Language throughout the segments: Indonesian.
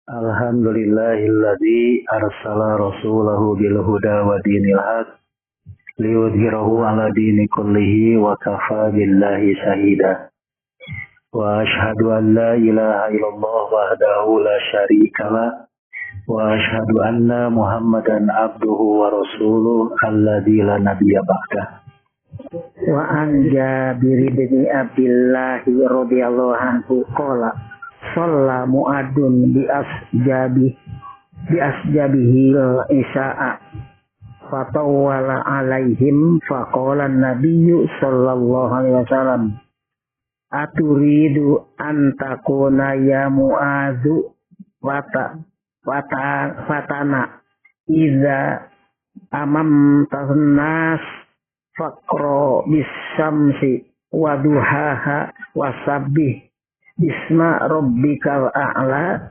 Alhamdulillahilladzi arsala rasulahu bil huda wa dinil haq liyudhhirahu ala dini kullihi wa kafa billahi shahida. Wa ashhadu an la ilaha illallah wahdahu la syarika lah wa ashhadu anna Muhammadan abduhu wa rasuluh alladzi la nabiyya ba'dah. Wa an Jabir bin Abdullah radhiyallahu anhu qala shalla mu'adun bi asjabihi isya'a fatawala alaihim faqala an-nabiyyu sallallahu alaihi wasallam aturidu an takuna ya mu'adzu fatana idza amamtan nas faqra bis-syamsi wa duhaha wasabbih bisma rabbikal a'la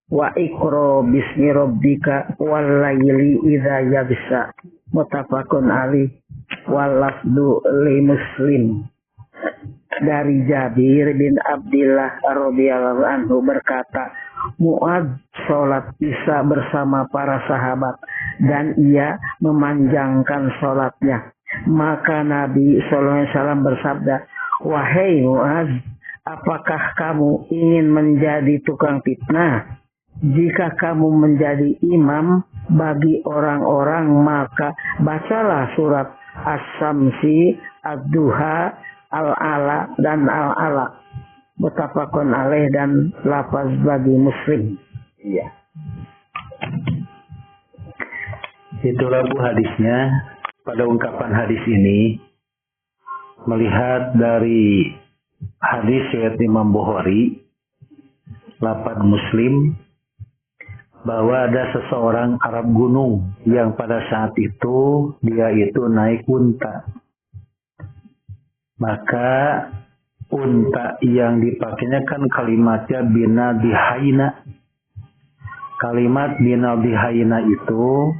wa iqra bismi rabbika wal laili idza yabsa muttafaqun alaih wal lafdu li Muslim. Dari Jabir bin Abdullah radhiyallahu anhu berkata, Mu'adz sholat isya bersama para sahabat dan ia memanjangkan sholatnya. Maka Nabi sallallahu alaihi wasallam bersabda, wahai Mu'adz, apakah kamu ingin menjadi tukang fitnah? Jika kamu menjadi imam bagi orang-orang, maka bacalah surat As-Samsi, Ad-Duha, Al-Ala, dan Al-Ala. Muttafaqun alaih dan lafaz bagi Muslim. Iya. Itulah bu hadisnya. Pada ungkapan hadis ini, melihat dari hadis riwayat Imam Bukhari, lafaz Muslim, bahwa ada seseorang Arab gunung yang pada saat itu dia itu naik unta. Maka unta yang dipakainya kan kalimatnya bina dihaina. Kalimat bina dihaina itu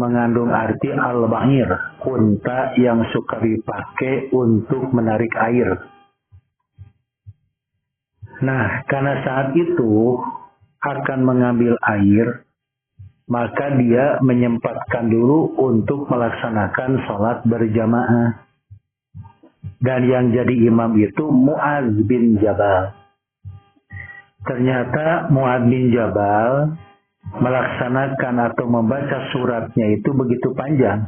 mengandung arti al-ba'ir, unta yang suka dipakai untuk menarik air. Nah, karena saat itu akan mengambil air, maka dia menyempatkan dulu untuk melaksanakan sholat berjamaah. Dan yang jadi imam itu Mu'adz bin Jabal. Ternyata Mu'adz bin Jabal melaksanakan atau membaca suratnya itu begitu panjang.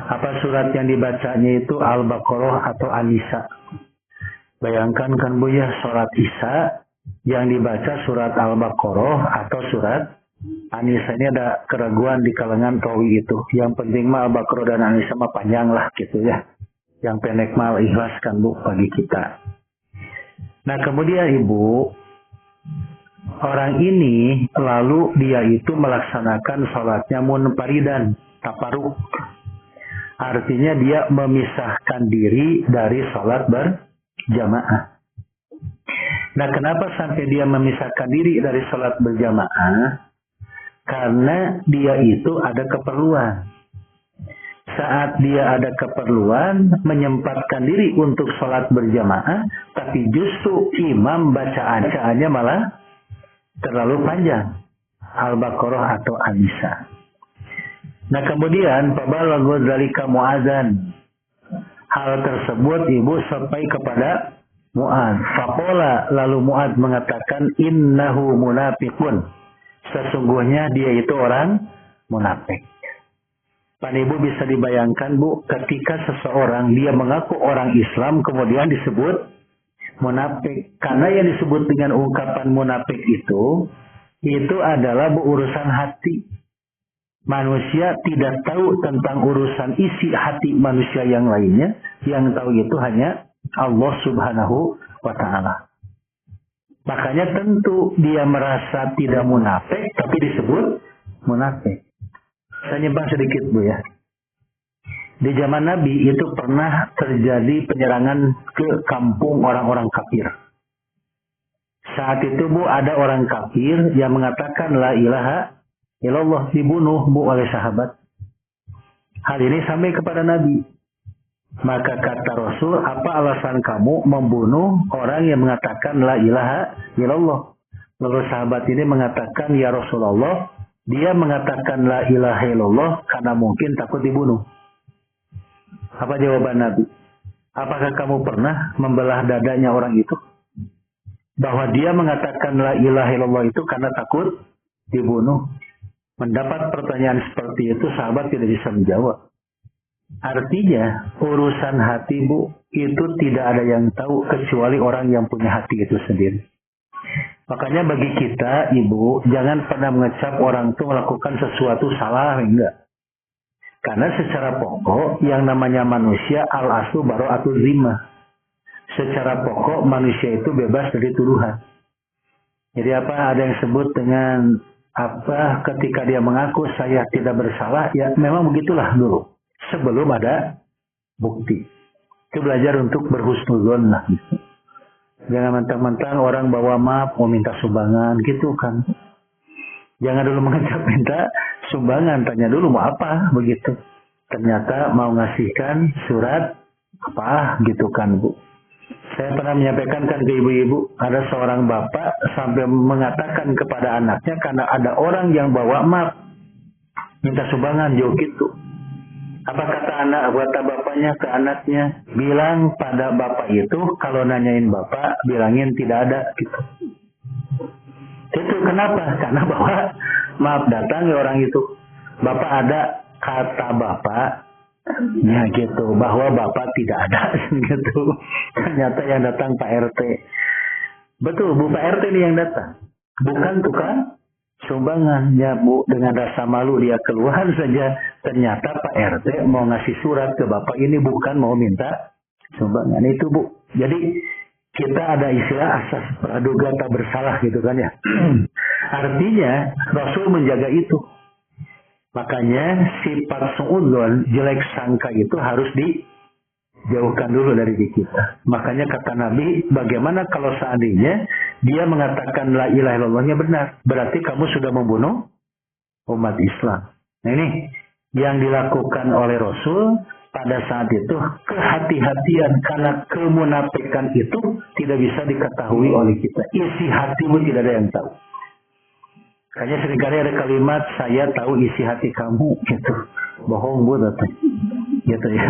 Apa surat yang dibacanya itu Al-Baqarah atau An-Nisa. Bayangkan kan bu ya, sholat isya yang dibaca surat Al-Baqarah atau surat An-Nisa. Ini ada keraguan di kalangan rawi itu. Yang penting mah Al-Baqarah dan An-Nisa mah panjang lah gitu ya. Yang pendek mah ikhlaskan bu bagi kita. Nah kemudian ibu, orang ini lalu dia itu melaksanakan sholatnya munfaridan, taparuk. Artinya dia memisahkan diri dari sholat berjamaah. Nah kenapa sampai dia memisahkan diri dari sholat berjamaah? Karena dia itu ada keperluan. Saat dia ada keperluan menyempatkan diri untuk sholat berjamaah, tapi justru imam bacaannya malah terlalu panjang, Al-Baqarah atau An-Nisa. Nah kemudian fabalagha dzalika Mu'adzan. Hal tersebut ibu sampai kepada Mu'adz. Faqala, lalu Mu'adz mengatakan innahu munafiqun. Sesungguhnya dia itu orang munafik. Pan ibu bisa dibayangkan bu, ketika seseorang dia mengaku orang Islam kemudian disebut munafik. Karena yang disebut dengan ungkapan munafik itu adalah urusan hati. Manusia tidak tahu tentang urusan isi hati manusia yang lainnya. Yang tahu itu hanya Allah subhanahu wa ta'ala. Makanya tentu dia merasa tidak munafik tapi disebut munafik. Saya nyimpang sedikit bu ya. Di zaman Nabi itu pernah terjadi penyerangan ke kampung orang-orang kafir. Saat itu bu ada orang kafir yang mengatakan la ilaha illallah, dibunuh bu oleh sahabat. Hal ini sampai kepada Nabi. Maka kata Rasul, apa alasan kamu membunuh orang yang mengatakan la ilaha illallah? Lalu sahabat ini mengatakan, ya Rasulullah, dia mengatakan la ilaha illallah karena mungkin takut dibunuh. Apa jawaban Nabi? Apakah kamu pernah membelah dadanya orang itu? Bahwa dia mengatakan la ilaha illallah itu karena takut dibunuh. Mendapat pertanyaan seperti itu, sahabat tidak bisa menjawab. Artinya, urusan hati, Bu, itu tidak ada yang tahu kecuali orang yang punya hati itu sendiri. Makanya bagi kita, Ibu, jangan pernah mengecap orang itu melakukan sesuatu salah, enggak. Karena secara pokok, yang namanya manusia, al-aslu bara'atul zimmah. Secara pokok, manusia itu bebas dari tuduhan. Jadi apa, ada yang sebut dengan apa, ketika dia mengaku saya tidak bersalah, ya memang begitulah dulu. Sebelum ada bukti. Itu belajar untuk berhusnuzon lah. Gitu. Jangan mentang-mentang orang bawa map mau minta sumbangan gitu kan. Jangan dulu mengecap minta sumbangan, tanya dulu mau apa begitu. Ternyata mau ngasihkan surat apa gitu kan, Bu. Saya pernah menyampaikan kan ke ibu-ibu, ada seorang bapak sampai mengatakan kepada anaknya karena ada orang yang bawa map minta sumbangan jauh gitu. Apa kata anak, kata bapaknya ke anaknya, bilang pada bapak itu, kalau nanyain bapak, bilangin tidak ada, gitu. Itu kenapa? Karena bapak, maaf datang ya orang itu. Bapak ada, kata bapak, ya gitu, bahwa bapak tidak ada, gitu. Ternyata yang datang Pak RT. Betul, Bu, Pak RT ini yang datang. Bukan tukang sumbangan, ya Bu, dengan rasa malu dia keluar saja. Ternyata Pak RT mau ngasih surat ke Bapak ini bukan mau minta sumbangan itu, Bu. Jadi kita ada istilah asas praduga tak bersalah gitu kan ya. Artinya Rasul menjaga itu. Makanya sifat suudzon, jelek sangka itu harus dijauhkan dulu dari diri kita. Makanya kata Nabi, bagaimana kalau seandainya dia mengatakan la ilaha illallahnya benar, berarti kamu sudah membunuh umat Islam. Nah ini yang dilakukan oleh Rasul pada saat itu, kehati-hatian karena kemunafikan itu tidak bisa diketahui oleh kita. Isi hatimu tidak ada yang tahu. Kayaknya seringkali ada kalimat, saya tahu isi hati kamu, gitu. Bohong, Bu, gitu ya.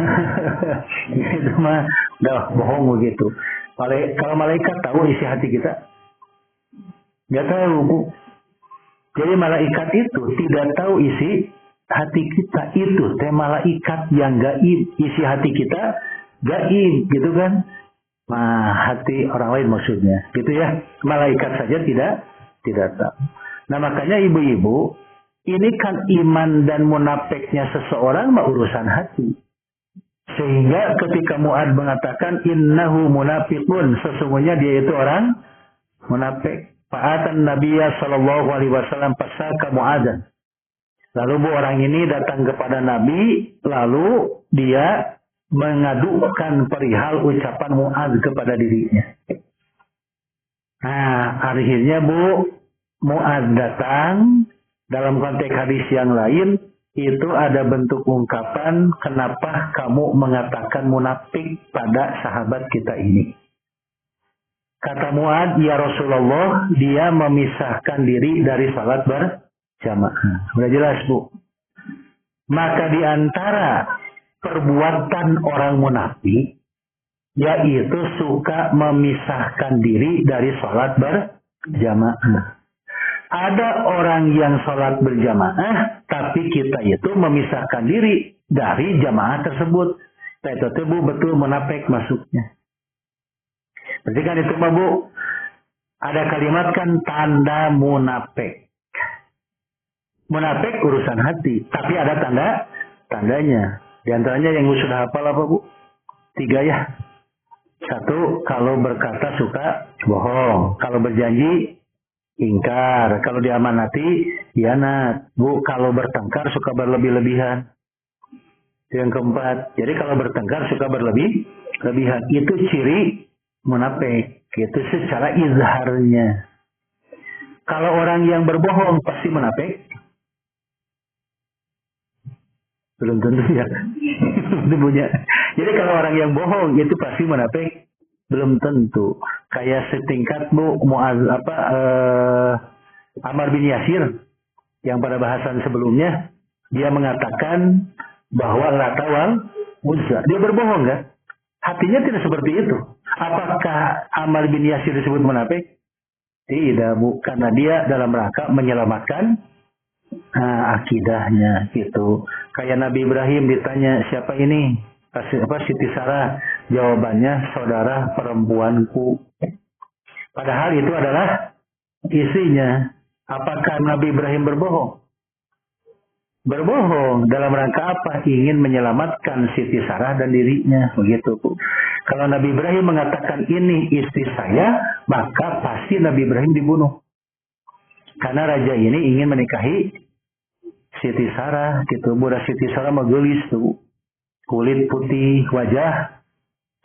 Itu mah, udah bohong begitu. Kalau malaikat tahu isi hati kita, nggak tahu, Bu. Jadi malaikat itu tidak tahu isi hati kita, itu malaikat yang gaib, isi hati kita gaib, gitu kan? Nah, hati orang lain maksudnya, gitu ya. Malaikat saja tidak tahu. Nah, makanya ibu-ibu, ini kan iman dan munafiknya seseorang mah urusan hati. Sehingga ketika Mu'ad mengatakan innahu munafiqun, sesungguhnya dia itu orang munafik. Fa'atan Nabiya sallallahu alaihi wasallam fasaka Mu'adan. Lalu orang ini datang kepada Nabi, lalu dia mengadukan perihal ucapan Mu'ad kepada dirinya. Nah, akhirnya Mu'ad datang, dalam konteks hadis yang lain, itu ada bentuk ungkapan kenapa kamu mengatakan munafik pada sahabat kita ini. Kata Mu'ad, ya Rasulullah, dia memisahkan diri dari salat berjamaah. Sudah jelas, Bu. Maka di antara perbuatan orang munafik, yaitu suka memisahkan diri dari salat berjamaah. Ada orang yang sholat berjamaah, tapi kita itu memisahkan diri dari jamaah tersebut. Itu Bu, betul munafik masuknya. Berarti kan itu Bu, ada kalimat kan tanda munafik. Munafik urusan hati, tapi ada tandanya. Di antaranya yang sudah hafal apa Bu? 3 ya. 1, kalau berkata suka bohong. Kalau berjanji ingkar, kalau diamanati hianat. Bu, kalau bertengkar suka berlebih-lebihan. Yang keempat, jadi kalau bertengkar suka berlebih-lebihan. Itu ciri munafik. Itu secara izharnya. Kalau orang yang berbohong pasti munafik? Belum tentu ya. Jadi kalau orang yang bohong itu pasti munafik? Belum tentu. Kayak setingkat Bu Ammar bin Yasir yang pada bahasan sebelumnya dia mengatakan bahwa Lata wal Uzza. Dia berbohong kan? Hatinya tidak seperti itu. Apakah Ammar bin Yasir disebut munafik? Tidak, Bu. Karena dia dalam rangka menyelamatkan akidahnya gitu. Kayak Nabi Ibrahim ditanya, siapa ini? Siti Sarah. Jawabannya, saudara perempuanku. Padahal itu adalah istrinya. Apakah Nabi Ibrahim berbohong? Berbohong. Dalam rangka apa? Ingin menyelamatkan Siti Sarah dan dirinya. Begitu, Bu. Kalau Nabi Ibrahim mengatakan ini istri saya, maka pasti Nabi Ibrahim dibunuh. Karena raja ini ingin menikahi Siti Sarah. Gitu. Budak Siti Sarah magelis tuh. Kulit putih, wajah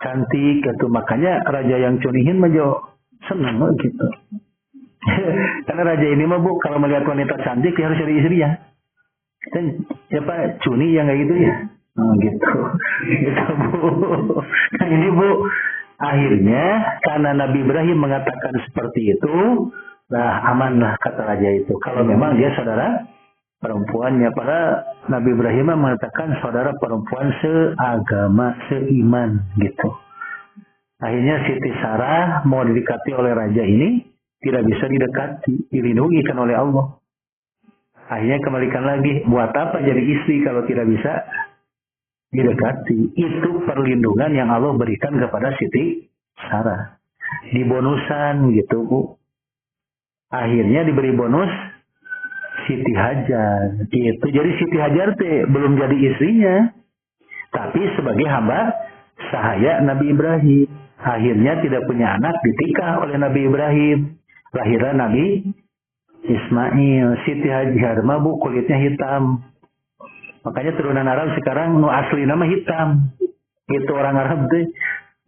cantik. Gitu. Makanya raja yang cunihin menjauh senang gitu. Karena raja ini mah Bu, kalau melihat wanita cantik dia harus cari istri ya. Dan siapa cuni yang kayak gitu ya? Gitu. Gitu Bu. Nah ini Bu, akhirnya karena Nabi Ibrahim mengatakan seperti itu, nah amanlah kata raja itu. Kalau memang dia saudara perempuannya, pada Nabi Ibrahim mengatakan saudara perempuan seagama, seiman gitu. Akhirnya Siti Sarah mau didekati oleh raja ini tidak bisa didekati, dilindungi kan oleh Allah. Akhirnya kembalikan lagi, buat apa jadi istri kalau tidak bisa didekati? Itu perlindungan yang Allah berikan kepada Siti Sarah. Di bonusan gitu Bu. Akhirnya diberi bonus Siti Hajar. Gitu. Jadi Siti Hajar belum jadi istrinya, tapi sebagai hamba sahaya Nabi Ibrahim. Akhirnya tidak punya anak, ditikah oleh Nabi Ibrahim. Lahirlah Nabi Ismail. Siti Hajar mah Bu kulitnya hitam. Makanya turunan Arab sekarang nu asli nama hitam. Itu orang Arab tuh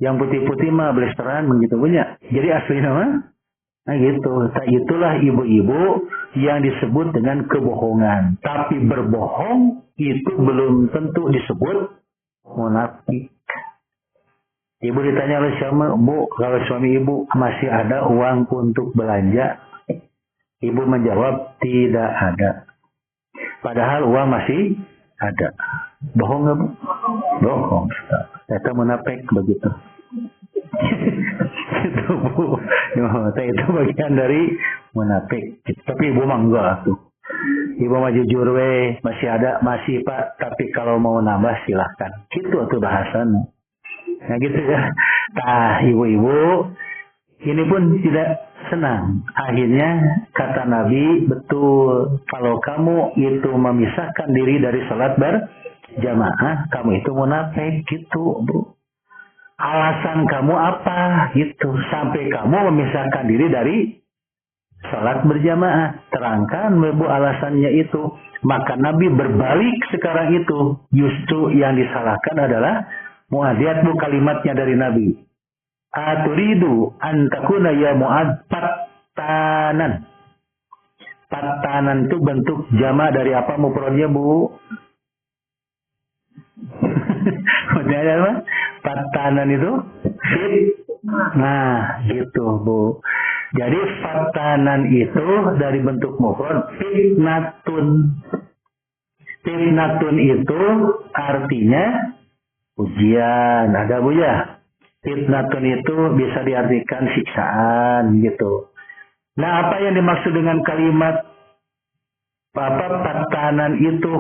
yang putih-putih mah blasteran begitu punya. Jadi asli nama nah gitu. Nah, itulah ibu-ibu yang disebut dengan kebohongan. Tapi berbohong itu belum tentu disebut munafik. Ibu ditanya oleh siapa, Bu, kalau suami ibu masih ada uang untuk belanja? Ibu menjawab, tidak ada. Padahal uang masih ada. Bohong nggak, Bu? Bohong. Itu munafik begitu. Itu Bu. Itu bagian dari munafik. Tapi ibu mah enggak tuh. Ibu mah jujur masih ada, masih Pak. Tapi kalau mau nambah silahkan. Itu tuh bahasan. Nah gitu ya. Nah ibu-ibu ini pun tidak senang. Akhirnya kata Nabi, betul, kalau kamu itu memisahkan diri dari sholat berjamaah, kamu itu munafik gitu, Bu. Alasan kamu apa? Gitu. Sampai kamu memisahkan diri dari sholat berjamaah. Terangkan, Bu, alasannya itu. Maka Nabi berbalik sekarang itu. Justru yang disalahkan adalah Mu'adz. Lihat Bu kalimatnya dari Nabi. Aturidu antakuna ya Mu'adz pattanan. Pattanan itu bentuk jama dari apa mufradnya Bu? Maksudnya apa? Pattanan itu fit. Nah, gitu Bu. Jadi pattanan itu dari bentuk mufrad fitnatun. Fitnatun itu artinya ujian. Ada Bu ya? Fitnatun itu bisa diartikan siksaan gitu. Nah, apa yang dimaksud dengan kalimat pattanan itu?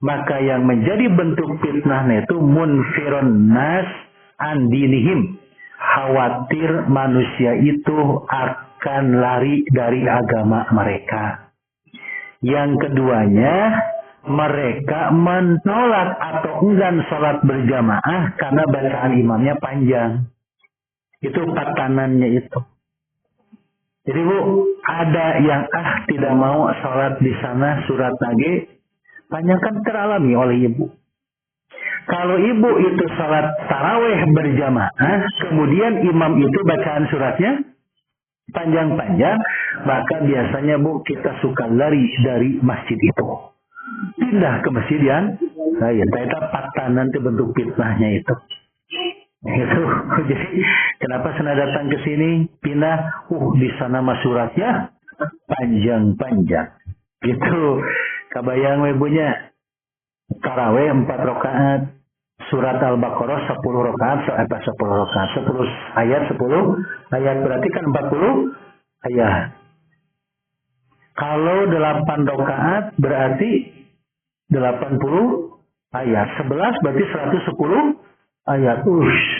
Maka yang menjadi bentuk fitnahnya itu munfirun nas an dinihim. Khawatir manusia itu akan lari dari agama mereka. Yang keduanya, mereka menolak atau enggan sholat berjamaah karena bacaan imamnya panjang. Itu patanannya itu. Jadi Bu, ada yang tidak mau sholat di sana surat nage panjang, kan teralami oleh ibu. Kalau ibu itu sholat taraweh berjamaah, kemudian imam itu bacaan suratnya panjang-panjang, maka biasanya Bu kita suka lari dari masjid itu. Pindah ke masjid yang lain. Itu patanan itu bentuk fitnahnya itu. Itu. Jadi Kenapa sana datang ke sini? Pindah. Di sana mah suratnya panjang-panjang. Gitu. Kabayang ibunya. Tarawih 4 rakaat. Surat Al-Baqarah 10 rakaat. 10 rakaat. 10 ayat, 10 ayat. Berarti kan 40 ayat. Kalau 8 rakaat berarti 80 ayat. 11 berarti 110 ayat.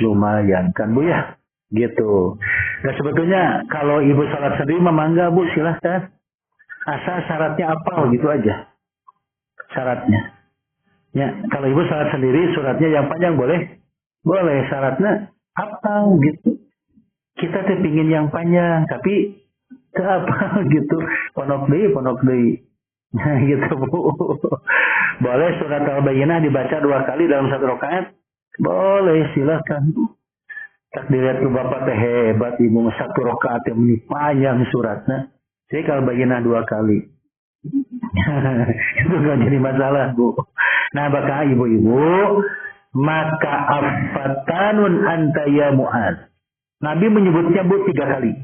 Lumayan kan Bu ya? Gitu. Nah sebetulnya kalau ibu salat sendiri memangga Bu, silahkan. Asal syaratnya apa gitu aja. Syaratnya. Ya, kalau ibu salat sendiri suratnya yang panjang boleh? Boleh, syaratnya apa gitu. Kita tuh pingin yang panjang, tapi ke apa gitu. Ponok deui. Nah, gitu Bu. Boleh surat Al-Bayyinah dibaca 2 kali dalam 1 rakaat? Boleh, silakan. Tak dilihat ke Bapak teh hebat ibu 1 rakaat yang panjang suratnya. Jadi kalau Al-Bayyinah 2 kali. Itu nggak jadi masalah Bu. Nah maka ibu-ibu, maka afatanun anta ya Mu'adz. Nabi menyebutnya Bu 3 kali.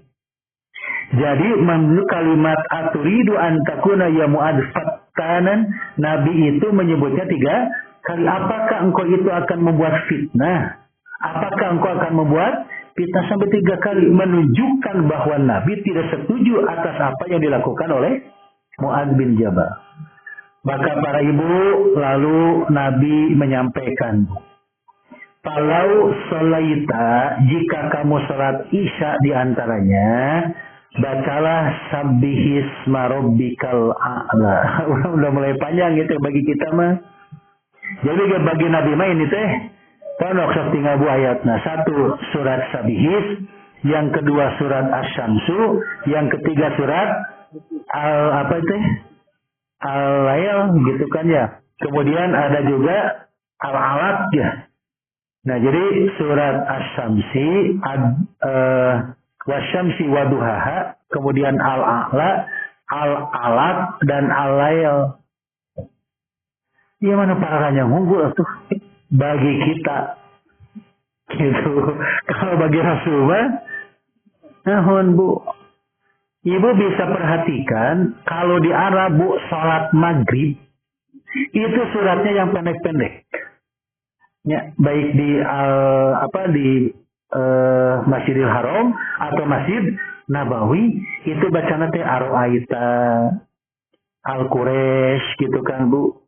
Jadi menurut kalimat aturidu antakuna ya Mu'adz fatanan, Nabi itu menyebutnya 3 kali. Apakah engkau itu akan membuat fitnah? Apakah engkau akan membuat fitnah sampai 3 kali? Menunjukkan bahwa Nabi tidak setuju atas apa yang dilakukan oleh Mu'adz bin Jabal. Maka para ibu lalu Nabi menyampaikan, kalau sholaita, jika kamu sholat isya diantaranya, bacalah sabbihisma rabbikal a'la. Udah mulai panjang gitu bagi kita mah. Jadi bagi Nabi mah ini teh, ponok sok tinggal Bu ayatna. 1 surat Sabihis, yang kedua surat Asy-Syamsu, yang ketiga surat Al-Lail gitu kan ya. Kemudian ada juga Al-Alaq ya. Nah jadi surat Asy-Syamsi, Wasyamsi waduhaha, kemudian Al-A'la, Al-Alaq dan Al-Lail. Ya mana parahnya unggul tuh bagi kita. Gitu. Kalau bagi Rasulullah, nahon Bu. Ibu bisa perhatikan kalau di Arab Bu salat maghrib itu suratnya yang pendek-pendek. Ya, baik di Masjidil Haram atau Masjid Nabawi itu bacaan teh Ar-Aita, Al-Quraisy gitu kan Bu.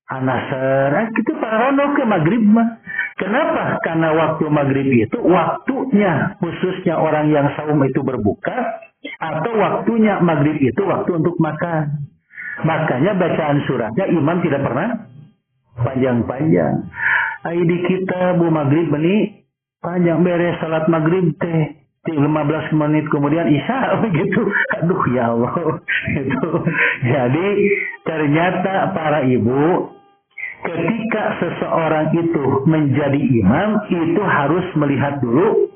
An-Nasr, gitu parono ke maghrib mah. Kenapa? Karena waktu maghrib itu waktunya khususnya orang yang saum itu berbuka, atau waktunya maghrib itu waktu untuk makan. Makanya bacaan suratnya imam tidak pernah panjang-panjang. Di kita Bu maghrib ini panjang, beres salat maghrib teh 15 menit kemudian isya gitu. Aduh ya Allah. Gitu. Jadi ternyata para ibu, ketika seseorang itu menjadi imam, itu harus melihat dulu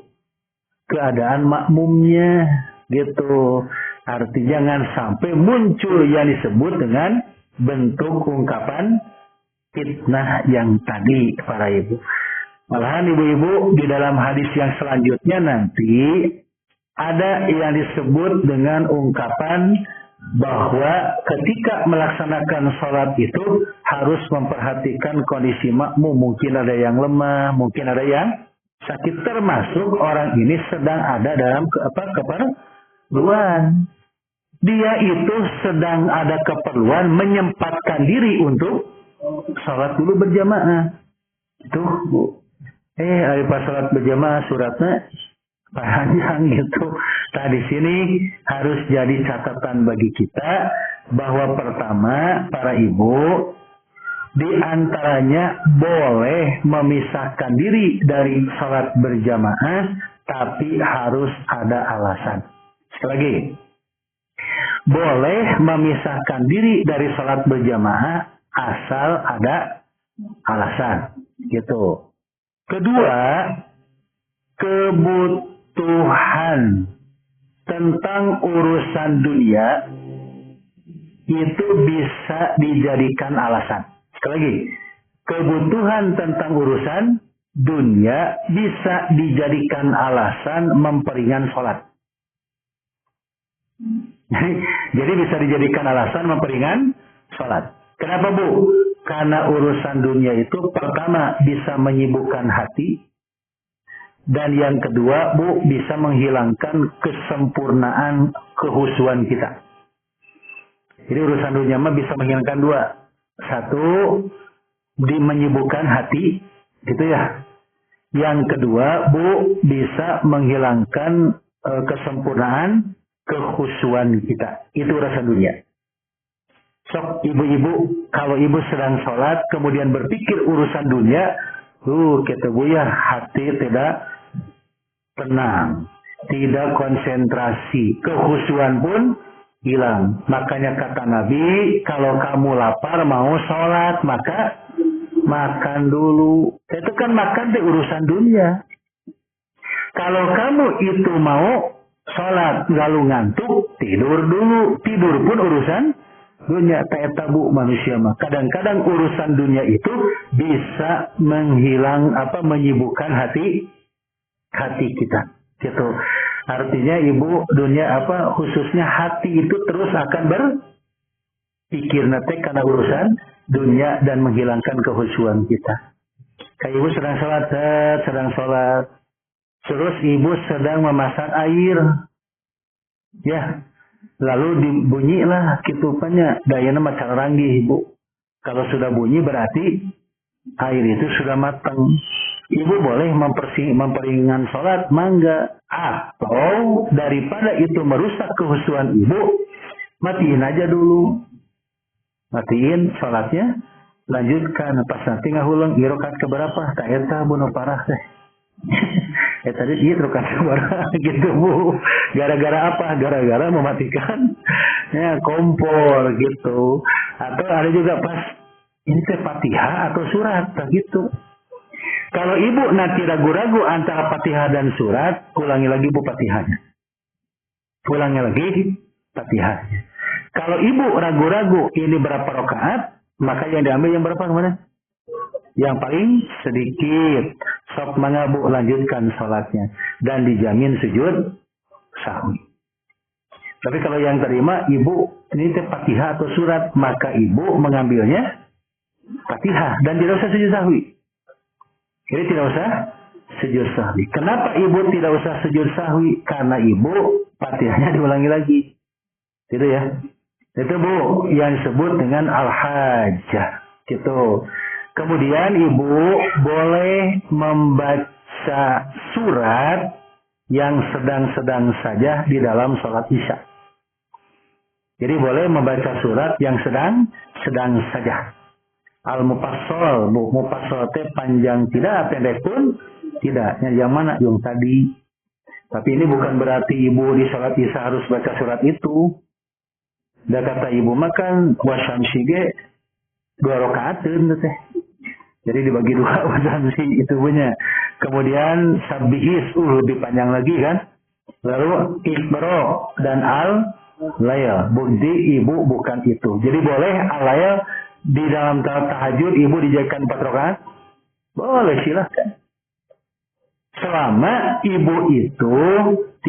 keadaan makmumnya, gitu. Artinya jangan sampai muncul yang disebut dengan bentuk ungkapan fitnah yang tadi, para ibu. Malahan ibu-ibu di dalam hadis yang selanjutnya nanti ada yang disebut dengan ungkapan bahwa ketika melaksanakan sholat itu harus memperhatikan kondisi makmum. Mungkin ada yang lemah, mungkin ada yang sakit, termasuk orang ini sedang ada dalam keperluan. Dia itu sedang ada keperluan menyempatkan diri untuk sholat dulu berjamaah. Itu Bu. Hari pas sholat berjamaah suratnya panjang gitu. Nah di sini harus jadi catatan bagi kita bahwa pertama para ibu di antaranya boleh memisahkan diri dari sholat berjamaah, tapi harus ada alasan. Sekali lagi, boleh memisahkan diri dari sholat berjamaah asal ada alasan, gitu. Kedua, kebutuhan tentang urusan dunia itu bisa dijadikan alasan. Sekali lagi, kebutuhan tentang urusan dunia bisa dijadikan alasan memperingan sholat. Jadi bisa dijadikan alasan memperingan sholat. Kenapa Bu? Karena urusan dunia itu pertama bisa menyibukkan hati. Dan yang kedua Bu, bisa menghilangkan kesempurnaan kehusuan kita. Jadi urusan dunia mah bisa menghilangkan dua. Satu, menyibukkan hati, gitu ya. Yang kedua, Bu, bisa menghilangkan kesempurnaan kehusuan kita. Itu urusan dunia. Sok ibu-ibu, kalau ibu sedang sholat, kemudian berpikir urusan dunia, kata Bu ya, hati tidak tenang, tidak konsentrasi, kehusuan pun hilang. Makanya kata Nabi, kalau kamu lapar mau sholat, maka makan dulu. Itu kan makan di urusan dunia. Kalau kamu itu mau sholat lalu ngantuk, tidur dulu. Tidur pun urusan dunia. Tak tabu manusia mah. Kadang-kadang urusan dunia itu bisa menyibukkan hati kita. Gitu. Artinya ibu dunia khususnya hati itu terus akan berpikir nate karena urusan dunia dan menghilangkan kehusuan kita. Kayak ibu sedang sholat, terus ibu sedang memasak air, ya, lalu dibunyilah kitupannya, dayana macan ranggih ibu. Kalau sudah bunyi berarti air itu sudah matang. Ibu boleh memperingan sholat, mangga. Atau daripada itu merusak kehusuan ibu, matiin aja dulu. Matiin sholatnya, lanjutkan. Pas nanti ngahulang, irokat keberapa? Tak eta bunuh parah teh. Tadi gitu kan gitu Bu. Gara-gara apa? Gara-gara mematikan ya kompor gitu. Atau ada juga pas ini teh Fatihah atau surat gitu. Kalau ibu nanti ragu-ragu antara Fatihah dan surat, ulangi lagi Bu Fatihahnya. Ulangi lagi Fatihahnya. Kalau ibu ragu-ragu ini berapa rakaat, maka yang diambil yang berapa kemana? Yang paling sedikit. Sok mangga Bu, lanjutkan sholatnya. Dan dijamin sujud sahwi. Tapi kalau yang terima, ibu ini Fatihah atau surat, maka ibu mengambilnya Fatihah. Dan tidak usah sujud sahwi. Jadi tidak usah sujud sahwi. Kenapa ibu tidak usah sujud sahwi? Karena ibu Fatihahnya diulangi lagi. Gitu ya. Itu Bu yang disebut dengan al-hajjah. Gitu. Kemudian ibu boleh membaca surat yang sedang-sedang saja di dalam sholat isya. Jadi boleh membaca surat yang sedang saja. Al-mufassal, Bu, mufassal teh panjang tidak, pendek pun tidak. Yang mana? Yang tadi. Tapi ini bukan berarti ibu di sholat isya harus baca surat itu. Dan kata ibu makan wasyamsige 2 rakaateun teh. Jadi dibagi 2 wasyamsi itu punya. Kemudian sabihis lebih panjang lagi kan. Lalu Iqra dan al-layl. Bukti ibu bukan itu. Jadi boleh al-layl di dalam tahajud ibu dijadikan 4 rakaat? Boleh, silahkan. Selama ibu itu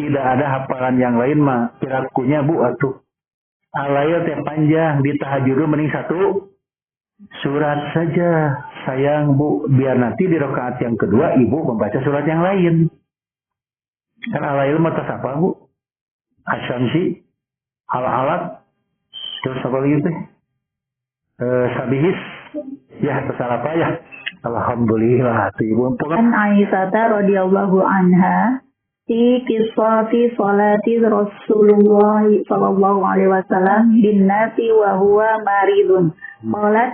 tidak ada hafalan yang lain mah, pirakunya Bu atuh. Al-layl teh panjang, di tahajud mending 1 surat saja. Sayang Bu, biar nanti di rakaat yang kedua ibu membaca surat yang lain. Kan al-layl mah tas apa Bu? Asyamsi, al-alaq, terus apa lagi teh? Sabihis, ya tersalah apa ya? Alhamdulillah, ibu. An Aisyah radhiyallahu anha fi qissati salati Rasulullah sallallahu alaihi wasallam bin nasi wa huwa maridun. Qalat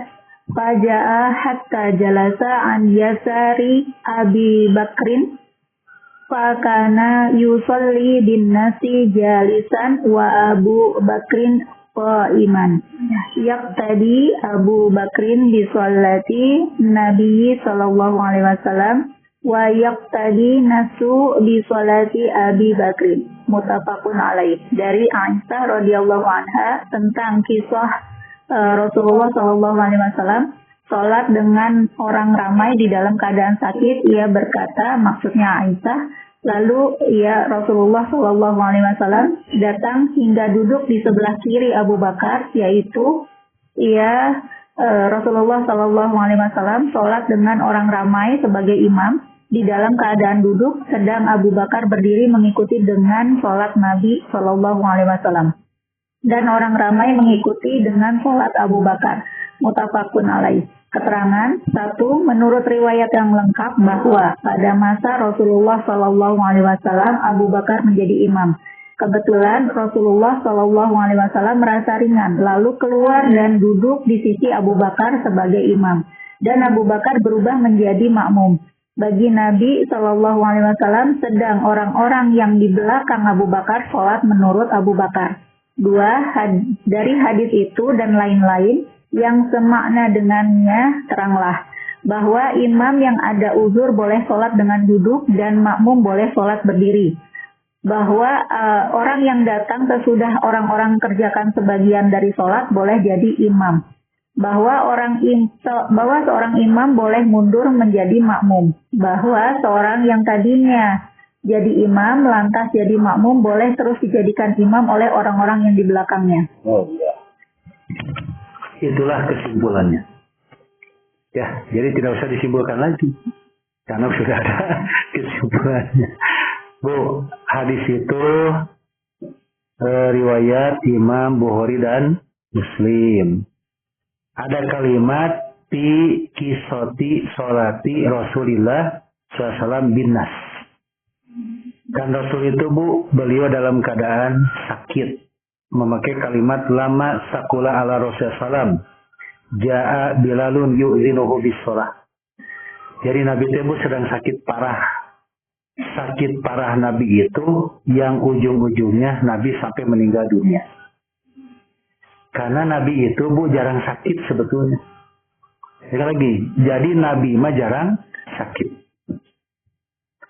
faja'a hatta jalasa an yasari Abi Bakrin fakana yusalli bin nasi jalisan wa Abu Bakrin qa'iman. Yaqtadi Abu Bakrin bi sholati Nabi sallallahu alaihi wasallam wa yaqtadi nasu bi sholati Abi Bakrin. Muttafaqun alaih. Dari Aisyah radhiyallahu anha tentang kisah Rasulullah sallallahu alaihi wasallam sholat dengan orang ramai di dalam keadaan sakit. Ia berkata, maksudnya Aisyah, lalu Rasulullah Shallallahu Alaihi Wasallam datang hingga duduk di sebelah kiri Abu Bakar, yaitu Rasulullah Shallallahu Alaihi Wasallam sholat dengan orang ramai sebagai imam di dalam keadaan duduk, sedang Abu Bakar berdiri mengikuti dengan sholat Nabi Shallallahu Alaihi Wasallam. Dan orang ramai mengikuti dengan sholat Abu Bakar. Muttafaqun alaih. Keterangan 1. Menurut riwayat yang lengkap bahwa pada masa Rasulullah Shallallahu Alaihi Wasallam Abu Bakar menjadi imam. Kebetulan Rasulullah Shallallahu Alaihi Wasallam merasa ringan, lalu keluar dan duduk di sisi Abu Bakar sebagai imam. Dan Abu Bakar berubah menjadi makmum. Bagi Nabi Shallallahu Alaihi Wasallam, sedang orang-orang yang di belakang Abu Bakar sholat menurut Abu Bakar. 2. Dari hadis itu dan lain-lain yang semakna dengannya teranglah bahwa imam yang ada uzur boleh sholat dengan duduk dan makmum boleh sholat berdiri. Bahwa orang yang datang sesudah orang-orang kerjakan sebagian dari sholat boleh jadi imam. Bahwa seorang imam boleh mundur menjadi makmum. Bahwa seorang yang tadinya jadi imam lantas jadi makmum boleh terus dijadikan imam oleh orang-orang yang di belakangnya. Oh ya. Itulah kesimpulannya. Ya, jadi tidak usah disimpulkan lagi karena sudah ada kesimpulannya. Bu, hadis itu riwayat Imam Bukhari dan Muslim. Ada kalimat fi kisoti sholati Rasulillah SAW bin nas. Dan Rasul itu beliau dalam keadaan sakit. Memakai kalimat lama sakula ala Rasulullah SAW. Ja'a Bilalun yu'zinuhu bis sholah. Jadi Nabi itu sedang sakit parah. Sakit parah Nabi itu yang ujung-ujungnya Nabi sampai meninggal dunia. Karena Nabi itu jarang sakit sebetulnya. Sekali lagi, jadi Nabi mah jarang sakit.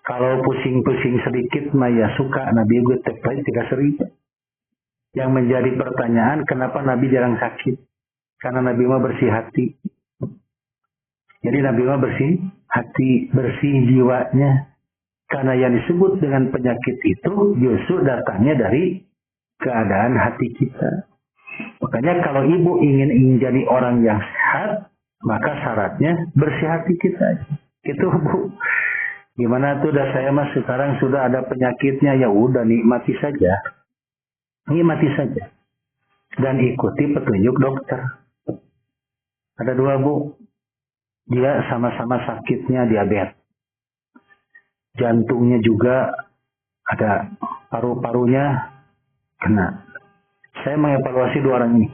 Kalau pusing-pusing sedikit mah ya suka Nabi gue tepai tidak sering. Yang menjadi pertanyaan kenapa Nabi jarang sakit? Karena Nabi mah bersih hati. Jadi Nabi mah bersih hati, bersih jiwanya. Karena yang disebut dengan penyakit itu justru datangnya dari keadaan hati kita. Makanya kalau ibu ingin jadi orang yang sehat, maka syaratnya bersih hati kita. Itu Bu. Gimana tuh saya mas sekarang sudah ada penyakitnya, ya udah nikmati saja. Nikmati saja. Dan ikuti petunjuk dokter. Ada 2 Bu. Dia sama-sama sakitnya diabetes. Jantungnya juga ada, paru-parunya kena. Saya mengevaluasi 2 orang ini.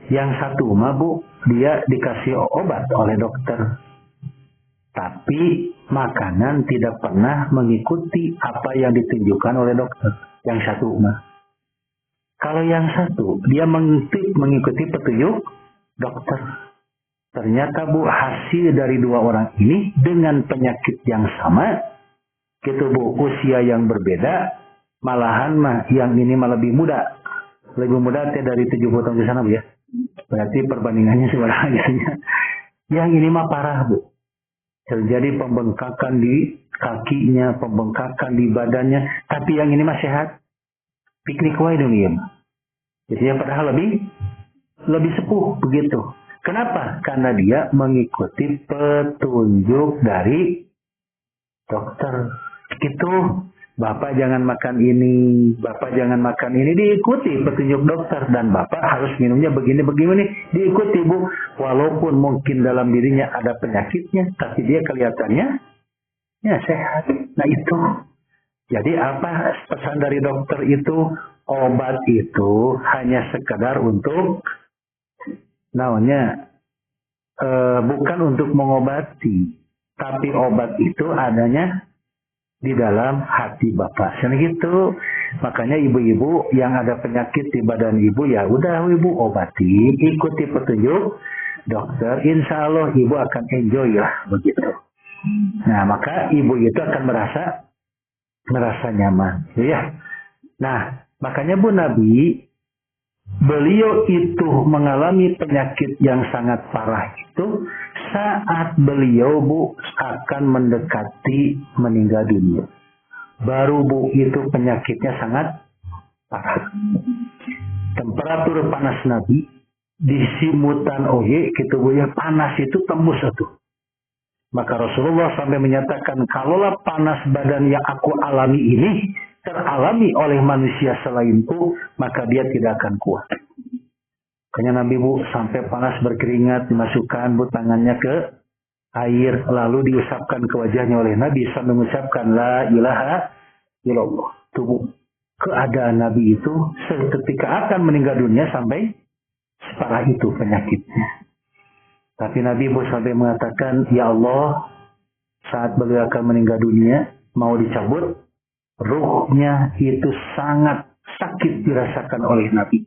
Yang satu mah Bu, dia dikasih obat oleh dokter. Tapi makanan tidak pernah mengikuti apa yang ditunjukkan oleh dokter. Yang satu mah. Kalau yang satu, dia mengikuti petunjuk dokter. Ternyata Bu, hasil dari 2 orang ini dengan penyakit yang sama, gitu Bu, usia yang berbeda, malahan mah yang ini malah lebih muda. Lebih muda dari 70 tahun ke sana Bu ya. Berarti perbandingannya sebenarnya. Yang ini mah parah Bu. Terjadi pembengkakan di kakinya, pembengkakan di badannya, tapi yang ini mah sehat. Piknik wae dong ya. Jadi ya padahal lebih sepuh begitu. Kenapa? Karena dia mengikuti petunjuk dari dokter. Gitu. Bapak jangan makan ini, Bapak jangan makan ini, diikuti petunjuk dokter. Dan Bapak harus minumnya begini-begini, diikuti Bu. Walaupun mungkin dalam dirinya ada penyakitnya, tapi dia kelihatannya ya sehat. Nah itu. Jadi apa pesan dari dokter itu? Obat itu hanya sekedar untuk bukan untuk mengobati, tapi obat itu adanya di dalam hati Bapak. Gitu. Makanya ibu-ibu yang ada penyakit di badan ibu, ya udah ibu obati, ikuti petunjuk dokter, insya Allah ibu akan enjoy lah begitu. Nah maka ibu itu akan merasa nyaman, ya. Nah makanya Bu, Nabi beliau itu mengalami penyakit yang sangat parah itu itu saat beliau Bu akan mendekati meninggal dunia. Baru Bu itu penyakitnya sangat parah. Temperatur panas Nabi disimutan oge gitu Bu ya, panas itu tembus satu. Maka Rasulullah sampai menyatakan, kalaulah panas badan yang aku alami ini teralami oleh manusia selainku, maka dia tidak akan kuat. Makanya Nabi Bu sampai panas berkeringat, dimasukkan Bu tangannya ke air, lalu diusapkan ke wajahnya oleh Nabi sambil mengucapkan la ilaha illallah. Tubuh keadaan Nabi itu seketika akan meninggal dunia sampai separah itu penyakitnya. Tapi Nabi Bu sampai mengatakan, ya Allah, saat beliau akan meninggal dunia mau dicabut, ruhnya itu sangat sakit dirasakan oleh Nabi.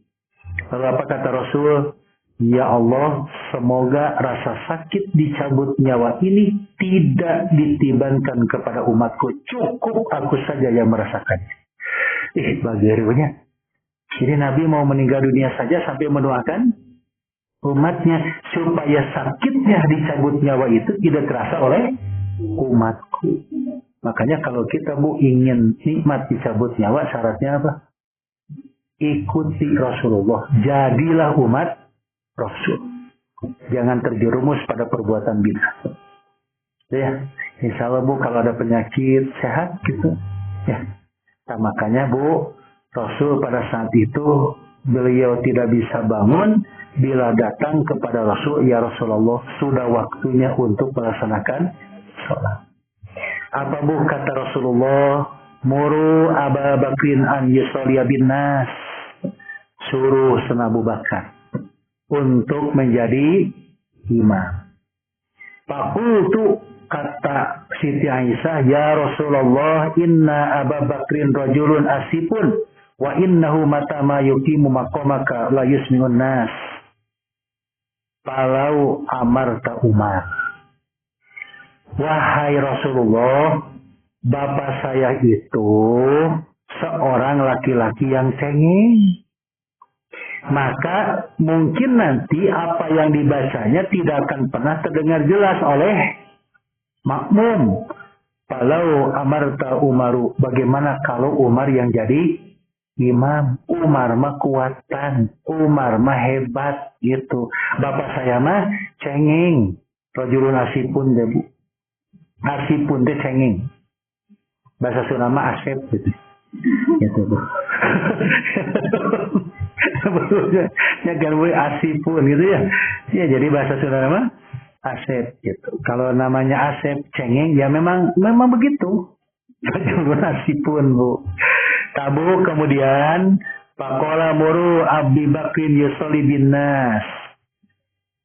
Lalu apa kata Rasul? Ya Allah, semoga rasa sakit dicabut nyawa ini tidak ditibankan kepada umatku. Cukup aku saja yang merasakannya. Bagaimana? Jadi Nabi mau meninggal dunia saja sampai mendoakan umatnya supaya sakitnya dicabut nyawa itu tidak terasa oleh umatku. Makanya kalau kita Bu ingin nikmat dicabut nyawa, syaratnya apa? Ikuti Rasulullah. Jadilah umat Rasul. Jangan terjerumus pada perbuatan bid'ah. Ya, insya Allah Bu kalau ada penyakit sehat gitu. Ya, nah, makanya Bu Rasul pada saat itu beliau tidak bisa bangun bila datang kepada Rasul, ya Rasulullah sudah waktunya untuk melaksanakan sholat. Apa Bu kata Rasulullah? Muru Aba Bakrin an yusalliya bin nas. Suruh Abu Bakar untuk menjadi imam. Fakultu, kata Siti Aisyah, ya Rasulullah, inna Aba Bakrin rajulun asipun wa innahu mata ma yuqimu maqamaka la yusmi'un nas. Falau amarta Umar. Wahai Rasulullah, bapak saya itu seorang laki-laki yang cengeng. Maka mungkin nanti apa yang dibacanya tidak akan pernah terdengar jelas oleh makmum. Falau amarta Umaru, bagaimana kalau Umar yang jadi imam? Umar mah kuatan, Umar mah hebat gitu. Bapak saya mah cengeng. Rajulun asipun deh Bu. Asipun deh cengeng. Bahasa Sunda mah asep gitu. Gitu Bu. Ya kan Bu, asipun gitu ya. Ya jadi bahasa Sunda mah asep gitu. Kalau namanya asep cengeng ya memang begitu. Rajulun asipun Bu. Tabu kemudian faqala muru Abi Bakrin yusalli bin nas.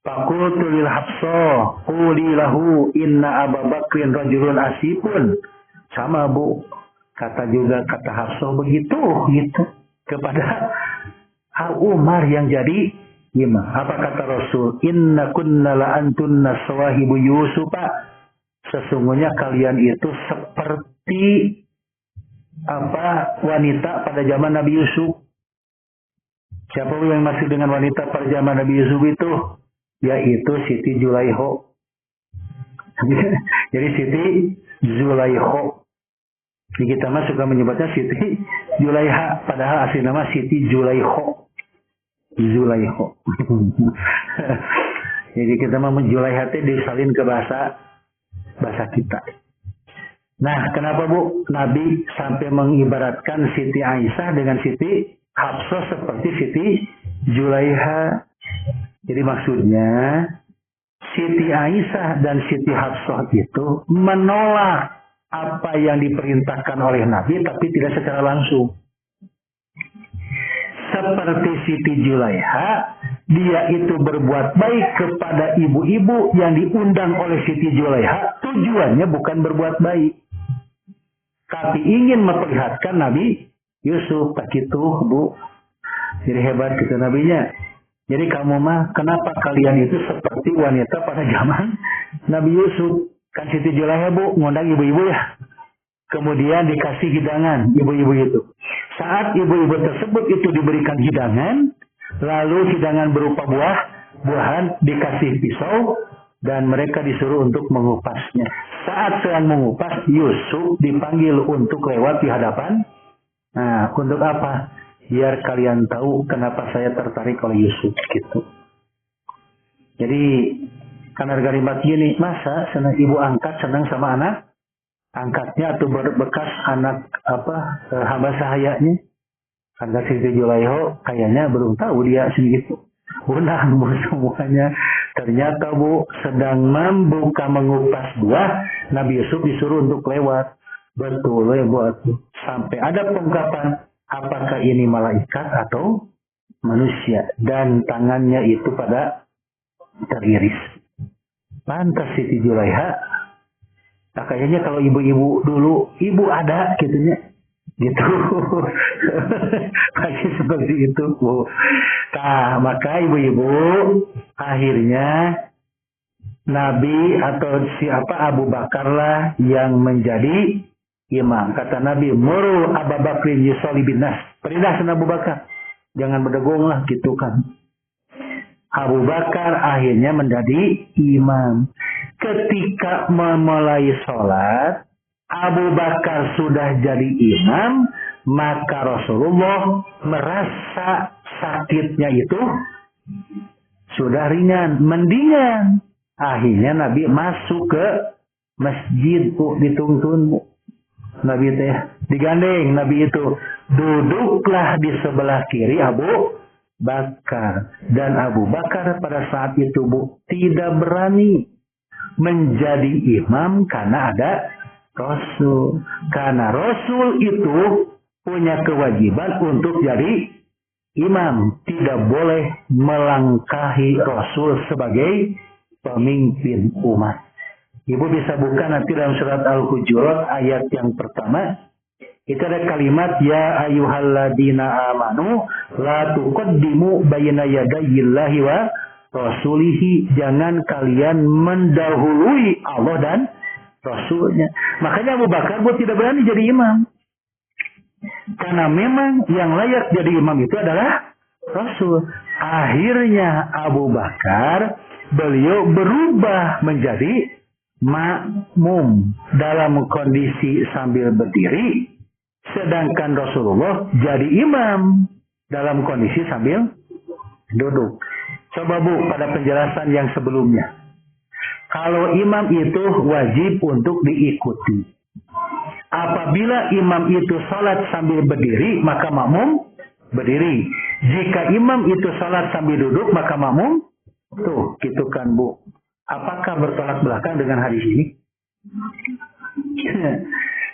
Faqultu lil Hafsa quli lahu inna Abu Bakrin rajulun asipun. Sama Bu, kata Hafsa begitu gitu kepada Umar yang jadi imam. Apa kata Rasul? Inna kunna la antunna sawahibu Yusufa. Sesungguhnya kalian itu seperti wanita pada zaman Nabi Yusuf. Siapa yang masih dengan wanita pada zaman Nabi Yusuf itu? Yaitu Siti Julaiho. Jadi Siti Julaiho. Kita mah suka menyebutnya Siti Julaiha, padahal asli nama Siti Julaiho. Julaiho. Jadi kita mah Julaiha itu disalin ke bahasa kita. Nah, kenapa Bu Nabi sampai mengibaratkan Siti Aisyah dengan Siti Hafsah seperti Siti Julaiha? Jadi maksudnya Siti Aisyah dan Siti Hafsah itu menolak apa yang diperintahkan oleh Nabi tapi tidak secara langsung. Seperti Siti Julaiha, dia itu berbuat baik kepada ibu-ibu yang diundang oleh Siti Julaiha, tujuannya bukan berbuat baik, tapi ingin memperlihatkan Nabi Yusuf. Tak gitu Bu. Jadi hebat gitu Nabinya. Jadi kamu mah kenapa kalian itu seperti wanita pada zaman Nabi Yusuf? Kan Siti Julaiha Bu ngundang ibu-ibu ya. Kemudian dikasih hidangan ibu-ibu itu. Saat ibu-ibu tersebut itu diberikan hidangan, lalu hidangan berupa buah-buahan, dikasih pisau, dan mereka disuruh untuk mengupasnya. Saat sedang mengupas, Yusuf dipanggil untuk lewat di hadapan. Nah, untuk apa? Biar kalian tahu kenapa saya tertarik oleh Yusuf gitu. Jadi karena kalimat gini, masa senang ibu angkat senang sama anak angkatnya atau bekas anak hamba sahayanya? Kata Siti Julaiho kayaknya belum tahu dia segitu. Unang bu semuanya. Ternyata bu sedang membuka mengupas buah, Nabi Yusuf disuruh untuk lewat. Betul ya bu. Sampai ada pengungkapan apakah ini malaikat atau manusia, dan tangannya itu pada teriris. Pantas Siti Julaiha. Nah, kayaknya kalau ibu-ibu dulu, ibu ada gitunya. Gitu. Pasti seperti itu, Bu. Nah, maka ibu-ibu akhirnya Nabi atau siapa Abu Bakar lah yang menjadi imam. Kata Nabi, "Muru Abu Bakrin yusolli bin nas." Perintah Abu Bakar. Jangan berdegong lah gitu kan. Abu Bakar akhirnya menjadi imam. Ketika memulai sholat, Abu Bakar sudah jadi imam, maka Rasulullah merasa sakitnya itu sudah ringan, mendingan. Akhirnya Nabi masuk ke masjid, dituntun. Nabi teh digandeng, Nabi itu duduklah di sebelah kiri Abu Bakar. Dan Abu Bakar pada saat itu tidak berani menjadi imam karena ada Rasul. Karena Rasul itu punya kewajiban untuk jadi imam. Tidak boleh melangkahi Rasul sebagai pemimpin umat. Ibu bisa buka nanti dalam surat Al-Hujurat ayat yang pertama. Itu ada kalimat ya ayyuhalladzina amanu la tuqaddimu baina yadayillahi wa rasulihi. Jangan kalian mendahului Allah dan Rasulnya. Makanya Abu Bakar tidak berani jadi imam. Karena memang yang layak jadi imam itu adalah Rasul. Akhirnya Abu Bakar beliau berubah menjadi makmum dalam kondisi sambil berdiri. Sedangkan Rasulullah jadi imam dalam kondisi sambil duduk. Coba Bu pada penjelasan yang sebelumnya. Kalau imam itu wajib untuk diikuti. Apabila imam itu salat sambil berdiri, maka makmum berdiri. Jika imam itu salat sambil duduk, maka makmum tuh, gitu kan Bu. Apakah bertolak belakang dengan hadis ini?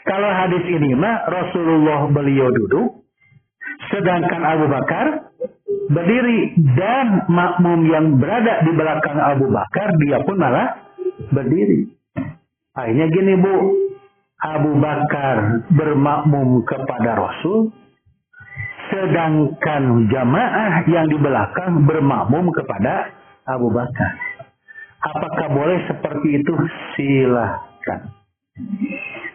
Kalau hadis ini mah Rasulullah beliau duduk, sedangkan Abu Bakar berdiri, dan makmum yang berada di belakang Abu Bakar dia pun malah berdiri. Akhirnya gini Bu, Abu Bakar bermakmum kepada Rasul, sedangkan jamaah yang di belakang bermakmum kepada Abu Bakar. Apakah boleh seperti itu? Silahkan.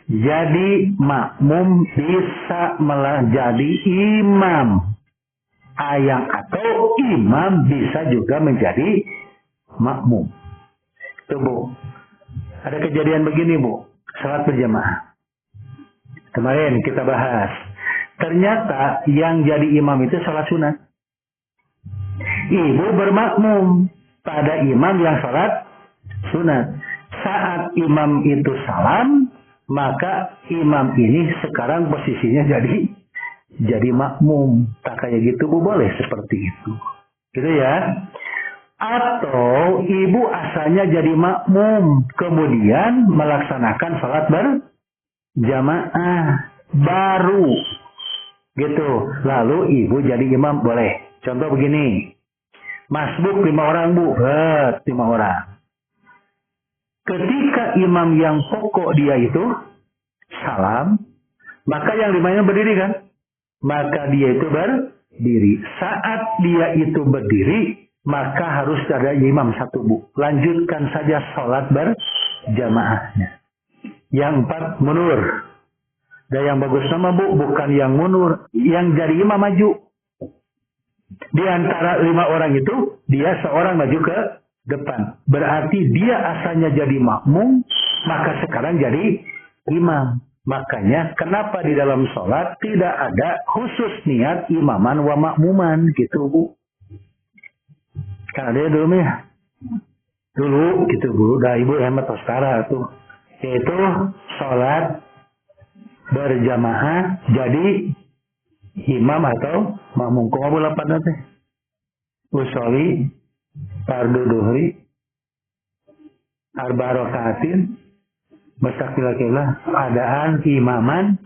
Jadi makmum bisa menjadi imam. Ayang atau imam bisa juga menjadi makmum. Tuh Bu, ada kejadian begini Bu, salat berjamaah. Kemarin kita bahas, ternyata yang jadi imam itu salat sunat. Ibu bermakmum pada imam yang salat sunat. Saat imam itu salam, maka imam ini sekarang posisinya jadi makmum. Tak kayak gitu Bu, boleh seperti itu. Gitu ya. Atau ibu asalnya jadi makmum, kemudian melaksanakan salat berjamaah baru. Gitu. Lalu ibu jadi imam, boleh. Contoh begini. Masbuk 5 orang Bu. 5 orang. Ketika imam yang pokok dia itu salam, maka yang 5-nya berdiri kan? Maka dia itu berdiri. Saat dia itu berdiri, maka harus ada imam 1 Bu. Lanjutkan saja sholat berjamaahnya. Yang 4 mundur. Dan yang bagus nama Bu, bukan yang mundur. Yang jadi imam maju. Di antara 5 orang itu, dia seorang maju ke depan. Berarti dia asalnya jadi makmum, maka sekarang jadi imam. Makanya kenapa di dalam sholat tidak ada khusus niat imaman wa makmuman gitu Bu. Karena dia dulu gitu Bu, dah Ibu hemat sekarang tuh, yaitu sholat berjamaah jadi imam atau makmum. Kau mau lapan nanti usolli fardu duhri arba rakaatin mustaqbil qiblah adaan imaman.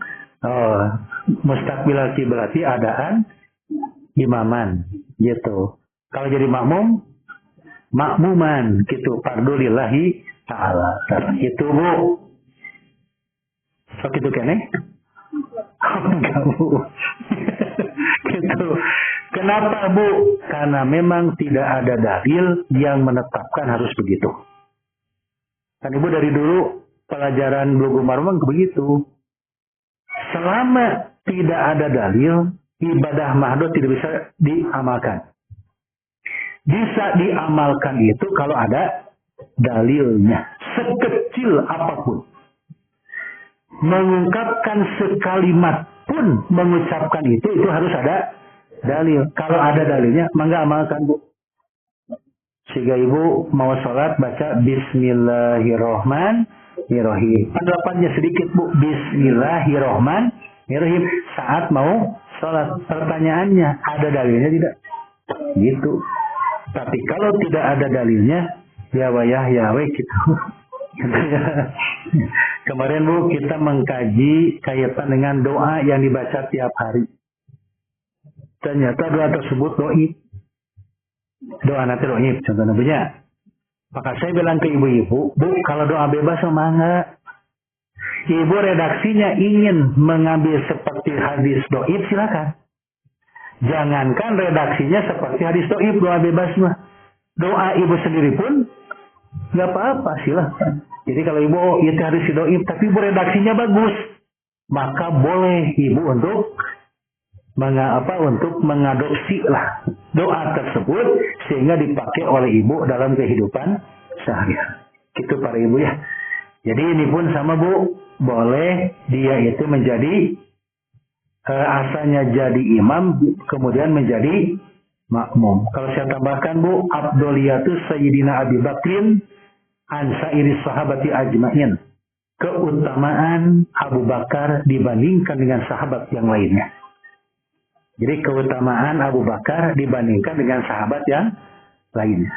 Mustaqbil berarti adaan imaman gitu. Kalau jadi makmuman gitu, fardu lillahi ta'ala. Itu Bu. So gitu kan enggak Bu. Gitu. Kenapa Bu? Karena memang tidak ada dalil yang menetapkan harus begitu. Kan Ibu dari dulu pelajaran Bulughul Maram begitu. Selama tidak ada dalil, ibadah mahdhuf tidak bisa diamalkan. Bisa diamalkan itu kalau ada dalilnya, sekecil apapun. Mengungkapkan sekalimat pun mengucapkan itu harus ada dalil. Kalau ada dalilnya, mangga amalkan Bu. Sehingga Ibu mau sholat baca Bismillahirrohmanirrohim. Pendapannya sedikit Bu, Bismillahirrohmanirrohim saat mau sholat. Pertanyaannya, ada dalilnya tidak? Gitu. Tapi kalau tidak ada dalilnya, ya gitu. Kemarin Bu, kita mengkaji kaitan dengan doa yang dibaca tiap hari. Ternyata doa tersebut doib. Doa nanti doib, contohnya punya. Maka saya bilang ke ibu-ibu, Bu, kalau doa bebas sama enggak? Ibu redaksinya ingin mengambil seperti hadis doib, silakan. Jangankan redaksinya seperti hadis doib, doa bebas mah. Doa ibu sendiri pun nggak apa-apa, silahkan. Jadi kalau ibu itu hadis doib, tapi ibu redaksinya bagus, maka boleh ibu untuk mengadopsi lah doa tersebut sehingga dipakai oleh ibu dalam kehidupan sehari-hari. Gitu para ibu ya. Jadi ini pun sama Bu, boleh dia itu menjadi asalnya jadi imam kemudian menjadi makmum. Kalau saya tambahkan Bu, Abduliyatu Sayyidina Abi Bakrin an sa'iri sahabati ajma'in. Keutamaan Abu Bakar dibandingkan dengan sahabat yang lainnya. Jadi keutamaan Abu Bakar dibandingkan dengan sahabat yang lainnya.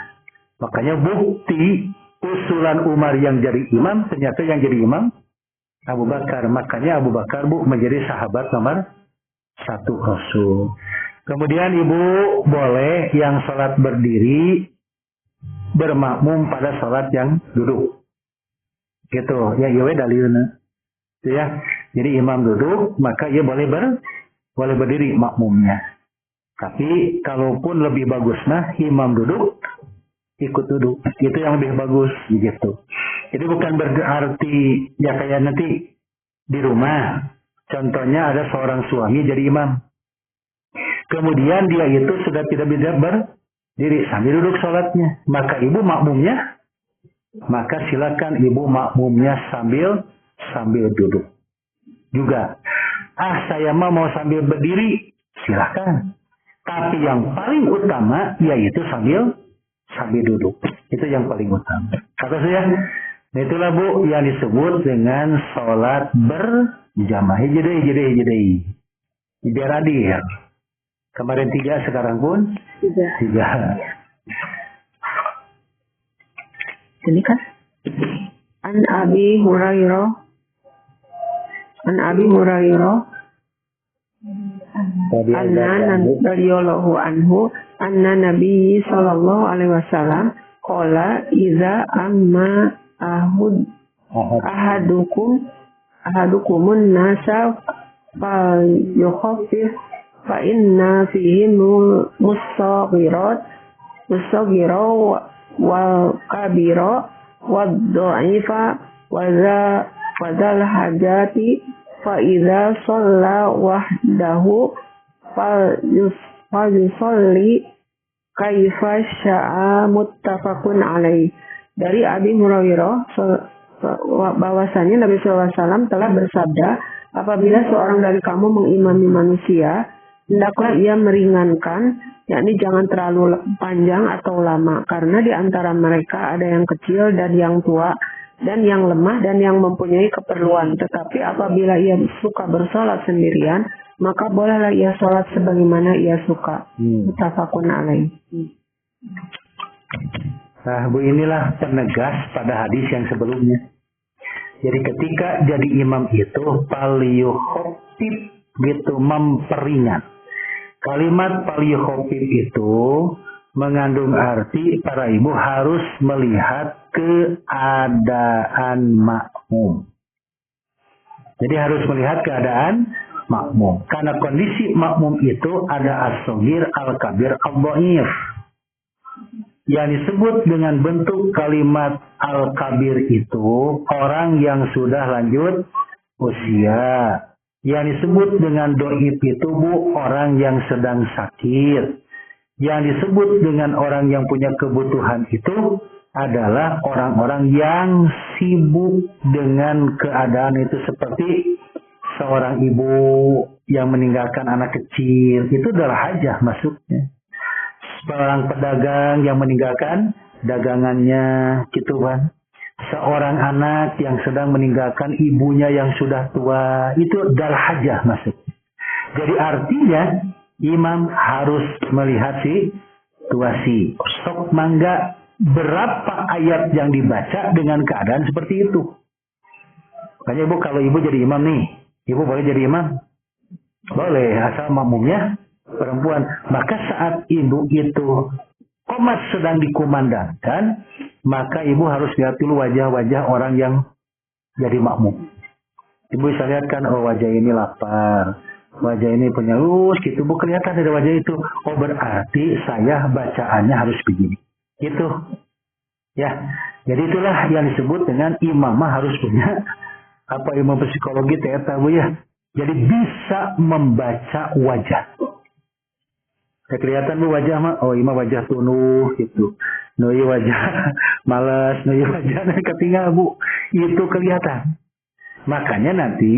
Makanya bukti usulan Umar yang jadi imam, ternyata yang jadi imam Abu Bakar. Makanya Abu Bakar Bu menjadi sahabat nomor 1 Rasul. Kemudian ibu boleh yang sholat berdiri bermakmum pada sholat yang duduk. Gitu. Ya iya dalilnya. Itu ya. Jadi imam duduk, maka ia boleh berdiri makmumnya. Tapi kalaupun lebih bagus imam duduk ikut duduk. Itu yang lebih bagus gitu. Jadi bukan berarti ya kayak nanti di rumah. Contohnya ada seorang suami jadi imam. Kemudian dia itu sudah tidak bisa berdiri sambil duduk sholatnya. Maka ibu makmumnya, maka silakan ibu makmumnya sambil duduk. Juga, saya mau sambil berdiri, silakan. Tapi yang paling utama yaitu sambil duduk. Itu yang paling utama. Kata saya, itulah Bu yang disebut dengan sholat berjamaah. Jadi biar adil. Kemarin 3, sekarang pun 3. Ini kan An Abi Hurairah radhiyallahu anhu anna Nabi sallallahu alaihi wasallam qala idza amma ahadukumun nasa fa yukhaffif fa inna fihi musaghirat wal kabira wad dha'ifa wa dzal hajati fa idza shalla wahdahu fal yusalli kaifa sya'a muttafaqun alaih. Dari Abi Hurairah bahwasanya Nabi SAW telah bersabda, apabila seorang dari kamu mengimami manusia, hendaklah ia meringankan, yakni jangan terlalu panjang atau lama, karena di antara mereka ada yang kecil dan yang tua, dan yang lemah dan yang mempunyai keperluan. Tetapi apabila ia suka bersolat sendirian, maka bolehlah ia sholat sebagaimana ia suka. Muttafaqun alaih. Nah, Bu, inilah penegas pada hadis yang sebelumnya. Jadi ketika jadi imam itu paliyukhotib gitu, memperingan. Kalimat paliyukhotib itu mengandung arti para ibu harus melihat keadaan makmum. Jadi harus melihat keadaan makmum. Karena kondisi makmum itu ada as-saghir, al-kabir, al-dhaif. Yang disebut dengan bentuk kalimat al-kabir itu orang yang sudah lanjut usia. Yang disebut dengan dhaif itu, Bu, orang yang sedang sakit. Yang disebut dengan orang yang punya kebutuhan itu adalah orang-orang yang sibuk dengan keadaan itu, seperti seorang ibu yang meninggalkan anak kecil, itu adalah hajah masuknya. Seorang pedagang yang meninggalkan dagangannya, gitu kan. Seorang anak yang sedang meninggalkan ibunya yang sudah tua, itu adalah hajah masuknya. Jadi artinya imam harus melihat situasi. Sok mangga berapa ayat yang dibaca dengan keadaan seperti itu. Makanya Ibu, kalau Ibu jadi imam nih, Ibu boleh jadi imam? Boleh, asal makmumnya perempuan. Maka saat Ibu itu qomat sedang dikumandangkan, maka Ibu harus lihat dulu wajah-wajah orang yang jadi makmum. Ibu bisa lihat kan, oh wajah ini lapar, wajah ini penyelus, gitu. Bu, kelihatan dari wajah itu, oh berarti saya bacaannya harus begini. Gitu. Ya, jadi itulah yang disebut dengan imamah harus punya apa, ilmu psikologi ternyata, Bu, ya. Jadi bisa membaca wajah. Kelihatan, Bu, wajah mah, oh imam wajah tunuh gitu. Noi wajah malas, noi wajah ketinggal, Bu. Itu kelihatan. Makanya nanti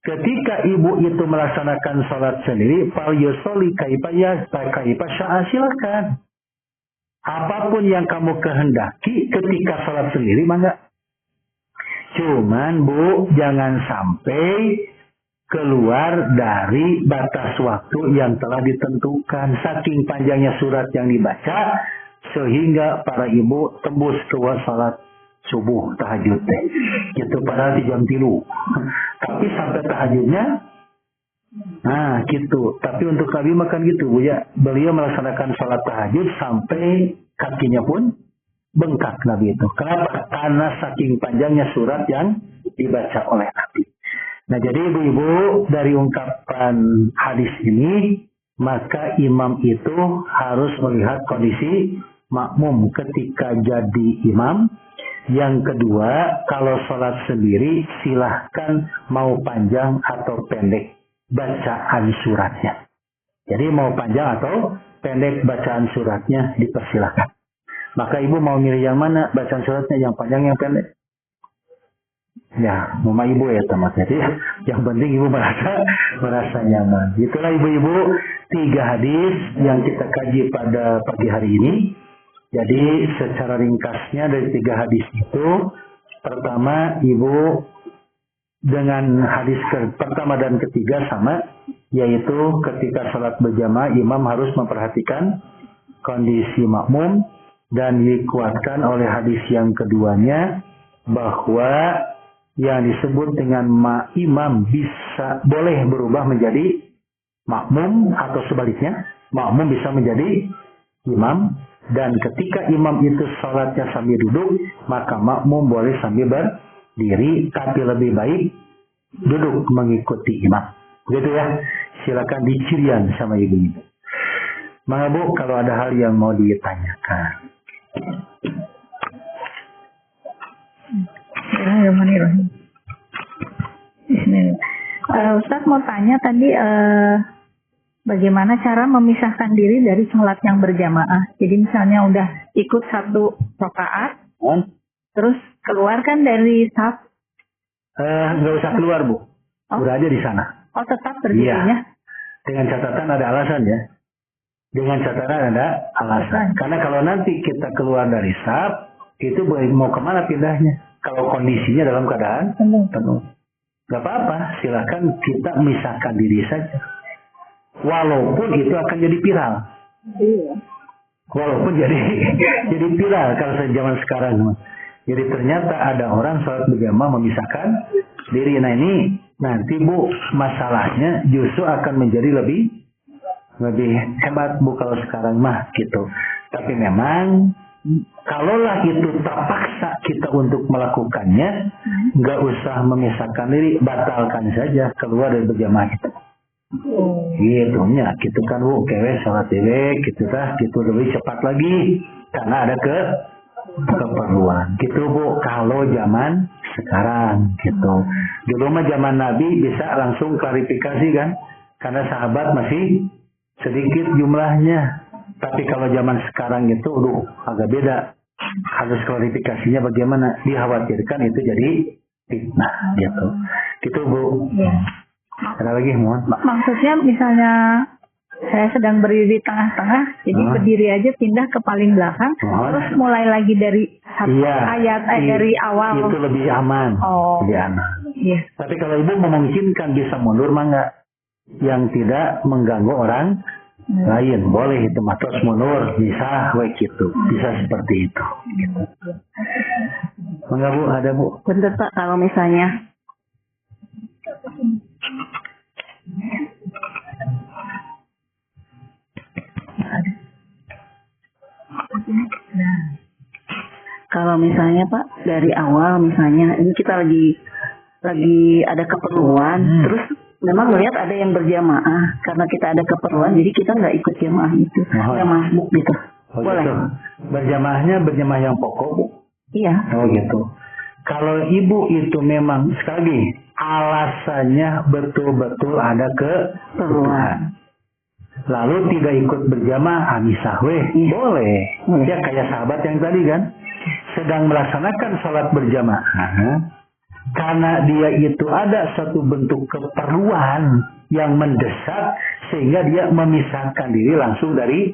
ketika ibu itu melaksanakan sholat sendiri, fal yusolli kaifa sya'a, silakan. Apapun yang kamu kehendaki ketika sholat sendiri, mangga. Cuman, Bu, jangan sampai keluar dari batas waktu yang telah ditentukan. Saking panjangnya surat yang dibaca, sehingga para ibu tembus keluar sholat subuh, tahajud teh. Gitu, padahal di jam 3. Tapi sampai tahajudnya, nah gitu. Tapi untuk Nabi makan gitu, Bu, ya. Beliau melaksanakan sholat tahajud sampai kakinya pun bengkak Nabi itu. Kenapa? Karena saking panjangnya surat yang dibaca oleh Nabi. Nah, jadi ibu-ibu, dari ungkapan hadis ini, maka imam itu harus melihat kondisi makmum ketika jadi imam. Yang kedua, kalau sholat sendiri, silahkan mau panjang atau pendek bacaan suratnya. Jadi mau panjang atau pendek bacaan suratnya dipersilahkan. Maka ibu mau milih yang mana bacaan suratnya, yang panjang yang pendek? Ya, mama ibu ya teman. Jadi yang penting ibu merasa nyaman. Itulah ibu-ibu 3 hadis yang kita kaji pada pagi hari ini. Jadi secara ringkasnya dari 3 hadis itu, pertama ibu dengan hadis pertama dan ketiga sama, yaitu ketika sholat berjamaah imam harus memperhatikan kondisi makmum, dan dikuatkan oleh hadis yang keduanya bahwa yang disebut dengan imam boleh berubah menjadi makmum, atau sebaliknya makmum bisa menjadi imam. Dan ketika imam itu sholatnya sambil duduk, maka makmum boleh sambil berdiri, tapi lebih baik duduk mengikuti imam. Begitu ya. Silakan dicirian sama ibu-ibu. Maka Bu, kalau ada hal yang mau ditanyakan. Bismillahirrahmanirrahim. Bismillah. Ustaz mau tanya tadi bagaimana cara memisahkan diri dari sholat yang berjamaah. Jadi misalnya udah ikut 1 rakaat, terus keluarkan dari saf. Nggak usah keluar, Bu. Udah aja di sana. Oh, tetap berdirinya? Iya. Dengan catatan ada alasan ya. Dengan catatan ada alasan. Karena kalau nanti kita keluar dari saf, itu mau kemana pindahnya? Kalau kondisinya dalam keadaan penuh. Nggak apa-apa, silakan kita misahkan diri saja. Walaupun itu akan jadi viral. Iya. Walaupun jadi viral kalau zaman sekarang. Jadi ternyata ada orang sholat berjamaah memisahkan diri. Nah ini nanti Bu, masalahnya justru akan menjadi lebih hebat Bu kalau sekarang mah gitu. Tapi memang kalaulah itu terpaksa kita untuk melakukannya, nggak usah memisahkan diri, batalkan saja keluar dari berjamaah itu. Gitu nya, gitu kan Bu, kewe sholat dewe, gitu gitu lebih cepat lagi karena ada keperluan. Gitu Bu, kalau zaman sekarang gitu. Dulu mah zaman Nabi bisa langsung klarifikasi kan, karena sahabat masih sedikit jumlahnya. Tapi kalau zaman sekarang itu, agak beda. Harus klarifikasinya bagaimana? Dikhawatirkan itu jadi fitnah, gitu. Gitu Bu. Ya. Ada lagi, mohon. Maksudnya misalnya saya sedang berdiri di tengah-tengah, jadi berdiri aja pindah ke paling belakang, terus mulai lagi dari ayat dari awal. Itu lebih aman. Lebih aman. Iya. Tapi kalau Ibu memungkinkan bisa mundur, mah enggak. Yang tidak mengganggu orang lain, boleh itu mah terus mundur, bisa gitu, bisa seperti itu. Gitu. Enggak Bu, ada Bu? Bentar Pak, kalau misalnya Pak dari awal misalnya ini kita lagi ada keperluan, terus memang melihat ada yang berjamaah, karena kita ada keperluan jadi kita nggak ikut jamaah itu, nggak masuk gitu. Boleh. Gitu. Berjamaah yang pokok Bu? Iya. Oh gitu. Kalau Ibu itu memang sekali lagi alasannya betul-betul ada keperluan, lalu tidak ikut berjamaah, misah boleh. Ya kayak sahabat yang tadi kan, sedang melaksanakan sholat berjamaah, karena dia itu ada satu bentuk keperluan yang mendesak sehingga dia memisahkan diri langsung dari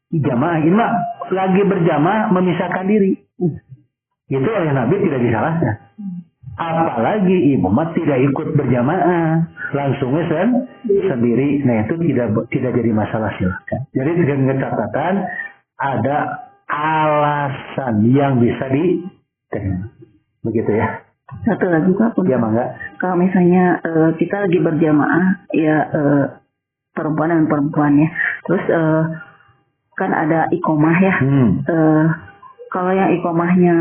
jamaah. Imam lagi berjamaah memisahkan diri, itu oleh Nabi tidak disalahkan. Apalagi ibu mah tidak ikut berjamaah, langsungnya sendiri. Nah itu tidak jadi masalah, silakan. Jadi dengan catatan ada alasan yang bisa diterima. Begitu ya. Satu lagi Pak, ya Mangga. Kalau misalnya kita lagi berjamaah, ya perempuan dan perempuan ya, terus kan ada iqomah ya. Kalau yang iqomahnya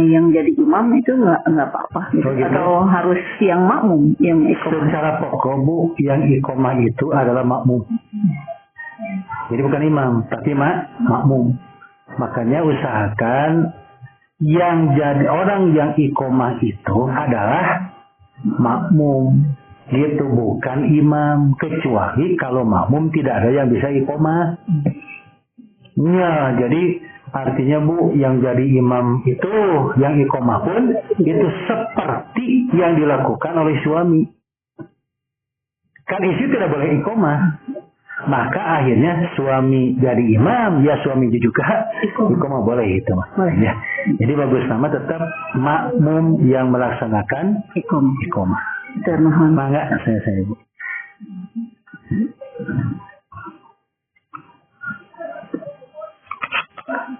yang jadi imam itu nggak apa-apa gitu. Gitu. Atau harus yang makmum yang iqomah? Secara pokok Bu, yang iqomah itu adalah makmum. Jadi bukan imam, tapi makmum. Makanya usahakan yang jadi orang yang iqomah itu adalah makmum. Gitu, bukan imam. Kecuali kalau makmum tidak ada yang bisa iqomah. Ya, jadi artinya Bu, yang jadi imam itu, yang iqomah pun itu seperti yang dilakukan oleh suami. Kan istri tidak boleh iqomah. Maka akhirnya suami jadi imam, ya suami juga iqomah boleh itu. Ya. Jadi bagus nama tetap makmum yang melaksanakan iqomah. Termohon. Mangga saya Bu.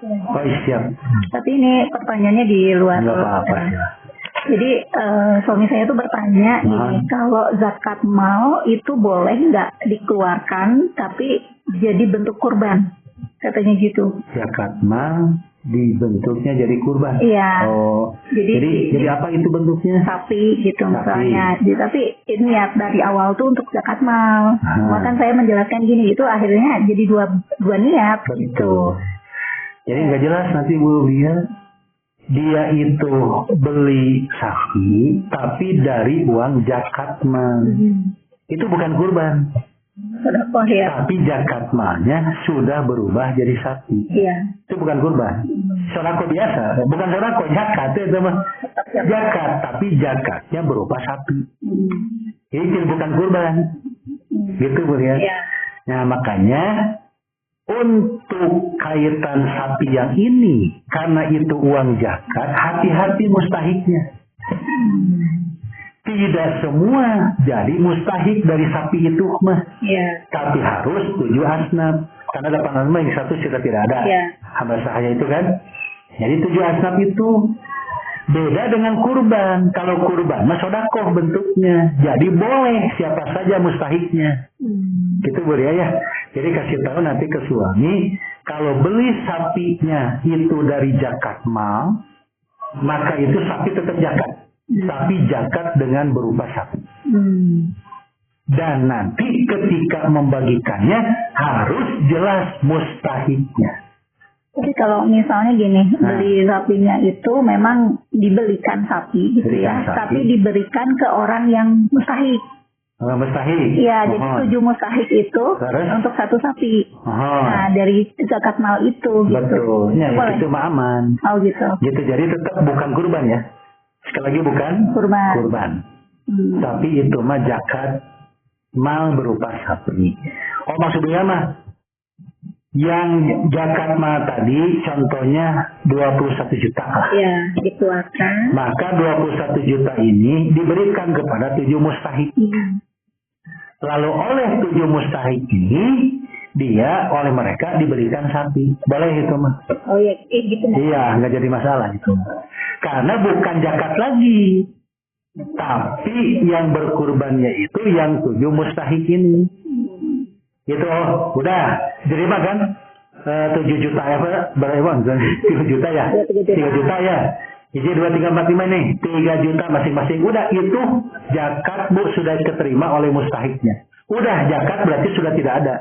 Oh siap. Tapi ini pertanyaannya di luar. Nggak apa-apa. Jadi suami saya tuh bertanya gini, kalau zakat mal itu boleh nggak dikeluarkan tapi jadi bentuk kurban, katanya gitu. Zakat mal dibentuknya jadi kurban. Iya. Oh. Jadi apa itu bentuknya? Sapi gitu misalnya. Jadi, tapi niat dari awal tuh untuk zakat mal. Bahkan saya menjelaskan gini, itu akhirnya jadi dua niat. Betul. Gitu. Jadi nggak jelas nanti Bu, dia itu beli sapi tapi dari uang zakat mal. Itu bukan kurban. Sedekah ya. Tapi zakat malnya sudah berubah jadi sapi. Iya. Itu bukan kurban. Sodako biasa, bukan sodako, zakat itu mah. Zakat, tapi zakatnya berupa sapi. Ini bukan kurban. Gitu Bu ya. Iya. Nah makanya untuk kaitan sapi yang ini, karena itu uang zakat, hati-hati mustahiknya. Tidak semua jadi mustahik dari sapi itu mah. Iya. Tapi harus 7 asnaf. Karena 8 asnaf yang satu sudah tidak ada. Iya. Hamba sahaya itu kan. Jadi 7 asnaf itu beda dengan kurban. Kalau kurban mah sodakoh bentuknya. Jadi boleh siapa saja mustahiknya. Itu boleh ya. Jadi kasih tahu nanti ke suami. Kalau beli sapinya itu dari zakat mal, maka itu sapi tetap zakat. Tapi zakat dengan berupa sapi. Dan nanti ketika membagikannya harus jelas mustahiknya. Jadi kalau misalnya gini, beli sapinya itu memang dibelikan sapi gitu Belikan ya, sapi. tapi diberikan ke orang yang mustahik. Mustahik. Iya, jadi 7 mustahik itu Terus? untuk satu sapi. Oh. Nah, dari zakat mal itu gitu. Betul. Ya, Boleh? itu mah aman. Oh gitu. Gitu, jadi tetap bukan kurban ya. Sekali lagi bukan Kurban. Tapi itu mah zakat mal berupa sapi. Oh maksudnya mah yang zakat mal tadi contohnya 21 juta lah. Ya, dikeluarkan. Maka 21 juta ini diberikan kepada 7 mustahik. Lalu oleh 7 mustahik ini dia oleh mereka diberikan sapi. Boleh itu mah. Oh iya, gitu. Iya, nggak jadi masalah itu. Karena bukan zakat lagi. Tapi yang berkurbannya itu yang 7 mustahik ini. Gitu, udah. Diterima kan? 7 juta ya, berapa? 3 juta ya? 3 juta ya? Jadi 2, 3, 4, 5 nih. 3 juta masing-masing. Udah, itu zakat Bu sudah diterima oleh mustahiknya. Udah, zakat berarti sudah tidak ada.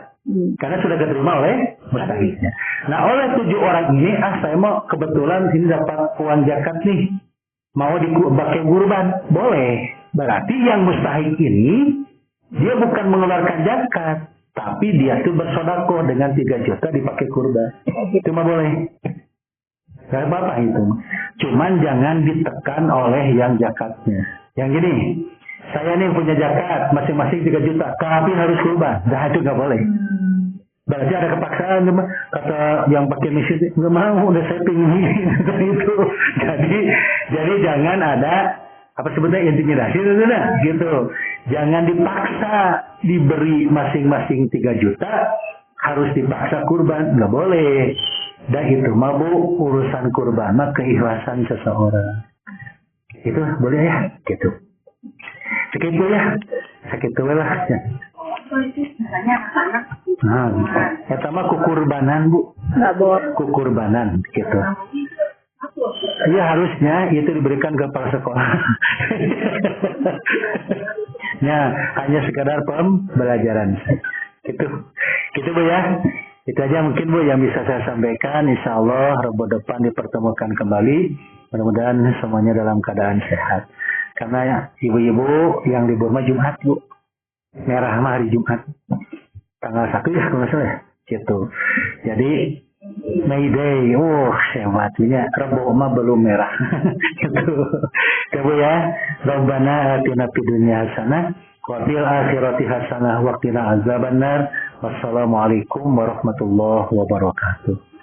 Karena sudah diterima oleh mustahiknya. Nah, oleh 7 orang ini, saya mau kebetulan sini dapat uang zakat nih. Mau dipakai kurban? Boleh. Berarti yang mustahik ini, dia bukan mengeluarkan zakat. Tapi dia tuh bersodakoh dengan 3 juta dipakai kurban. Itu mah boleh. Gak apa-apa itu. Cuman jangan ditekan oleh yang zakatnya. Yang gini, saya nih punya zakat masing-masing 3 juta, tapi harus kurban. Nah itu nggak boleh. Berarti ada kepaksaan, kata yang pakai mesin nggak mau, udah saya pingin itu. Jadi jangan ada apa sebetulnya intimidasi gitu. Jangan dipaksa diberi masing-masing 3 juta harus dipaksa kurban, nggak boleh. Dan itu mabuk urusan kurban, mah keikhlasan seseorang. Itu boleh ya, gitu. Segitu ya, segitu lah. Ya. Nah, eta mah kukurbanan Bu. Nggak boleh. Kukurbanan, gitu. Iya harusnya itu diberikan ke kepala sekolah. Ya, hanya sekadar pembelajaran. Gitu Bu ya. Itu aja mungkin Bu yang bisa saya sampaikan. Insya Allah Rabu depan dipertemukan kembali. Mudah-mudahan semuanya dalam keadaan sehat. Karena ibu-ibu yang libur mah Jumat Bu. Merah mah hari Jumat. Tanggal 1 ya kalau nggak salah ya. Gitu. Jadi May Day. Hebatnya. Rabu mah belum merah. Gitu. Ya Bu ya. Rabbana atina fid dunya hasanah wa fil akhirati hasanah wa qina azabannar. Wassalamualaikum warahmatullahi wabarakatuh.